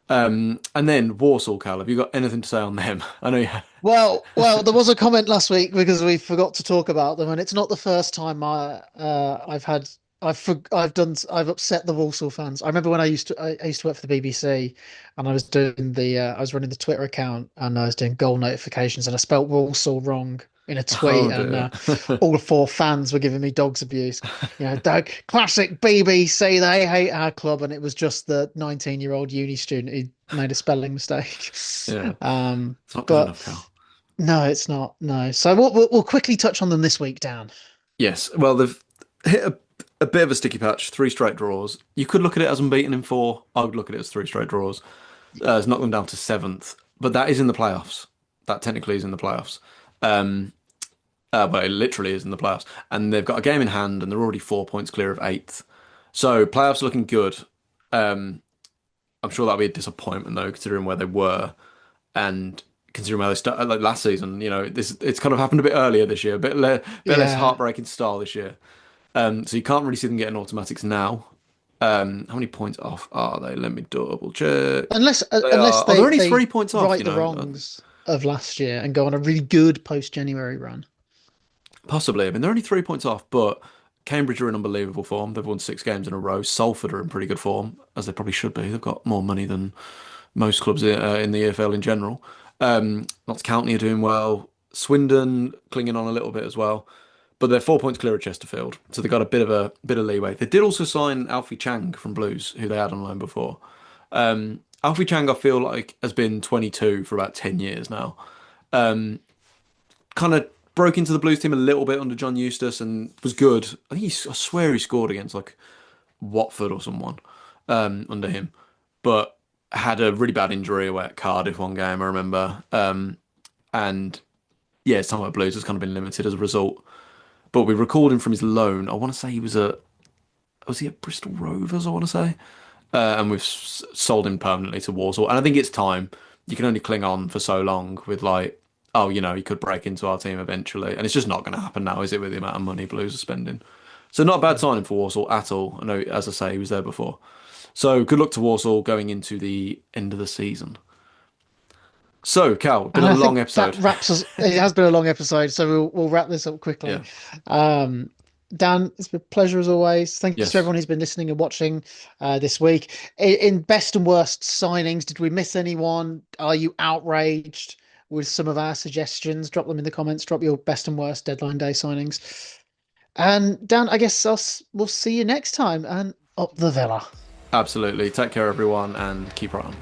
B: And then Walsall, Cal, have you got anything to say on them? I know you.
A: There was a comment last week because we forgot to talk about them, and it's not the first time I've upset the Walsall fans. I remember when I used to work for the BBC, and I was running the Twitter account, and I was doing goal notifications, and I spelt Walsall wrong in a tweet,
B: Oh
A: and
B: dear.
A: all four fans were giving me dogs abuse. Doug, classic BBC, they hate our club, and it was just the 19-year-old uni student who made a spelling mistake.
B: Yeah,
A: Um,
B: it's not good
A: but
B: enough, Cal.
A: no, it's not. No. So we'll quickly touch on them this week, Dan.
B: Yes, well, they've hit a bit of a sticky patch, three straight draws. You could look at it as unbeaten in four. I would look at it as three straight draws. It's knocked them down to seventh, but that is in the playoffs. That technically is in the playoffs. Um, but it literally is in the playoffs. And they've got a game in hand, and they're already 4 points clear of eighth. So playoffs looking good. Um, I'm sure that'll be a disappointment though, considering where they were and considering where they started like last season. It's kind of happened a bit earlier this year, bit less
A: Yeah.
B: heartbreaking style this year. So you can't really see them getting automatics now. How many points off are they? Let me double check. They
A: Unless
B: are. Oh, they're only
A: they
B: 3 points off.
A: right the wrongs of last year and go on a really good post-January run.
B: Possibly. I mean, they're only 3 points off, but Cambridge are in unbelievable form. They've won 6 games in a row. Salford are in pretty good form, as they probably should be. They've got more money than most clubs in the EFL in general. Notts County are doing well. Swindon clinging on a little bit as well, but they're 4 points clear of Chesterfield, so they got a bit of leeway. They did also sign Alfie Chang from Blues, who they had on loan before. Alfie Chang, I feel like, has been 22 for about 10 years now. Um, Kind of broke into the Blues team a little bit under John Eustace and was good. I swear he scored against like Watford or someone under him, but had a really bad injury away at Cardiff one game, I remember. And yeah, his time at Blues has kind of been limited as a result. But we recalled him from his loan. I want to say was he at Bristol Rovers? I want to say, and we've sold him permanently to Walsall. And I think it's time. You can only cling on for so long with like, oh, he could break into our team eventually, and it's just not going to happen now, is it? With the amount of money Blues are spending, so not a bad signing for Walsall at all. I know, as I say, he was there before. So good luck to Walsall going into the end of the season. So, Cal, been
A: And
B: a
A: I
B: long
A: think that
B: episode.
A: wraps us. It has been a long episode, so we'll wrap this up quickly.
B: Yeah.
A: Um, Dan, it's been a pleasure as always. Thanks to
B: Yes.
A: everyone who's been listening and watching this week. In best and worst signings, did we miss anyone? Are you outraged with some of our suggestions? Drop them in the comments. Drop your best and worst deadline day signings. And Dan, I guess we'll see you next time. And up the villa.
B: Absolutely. Take care, everyone, and keep right on.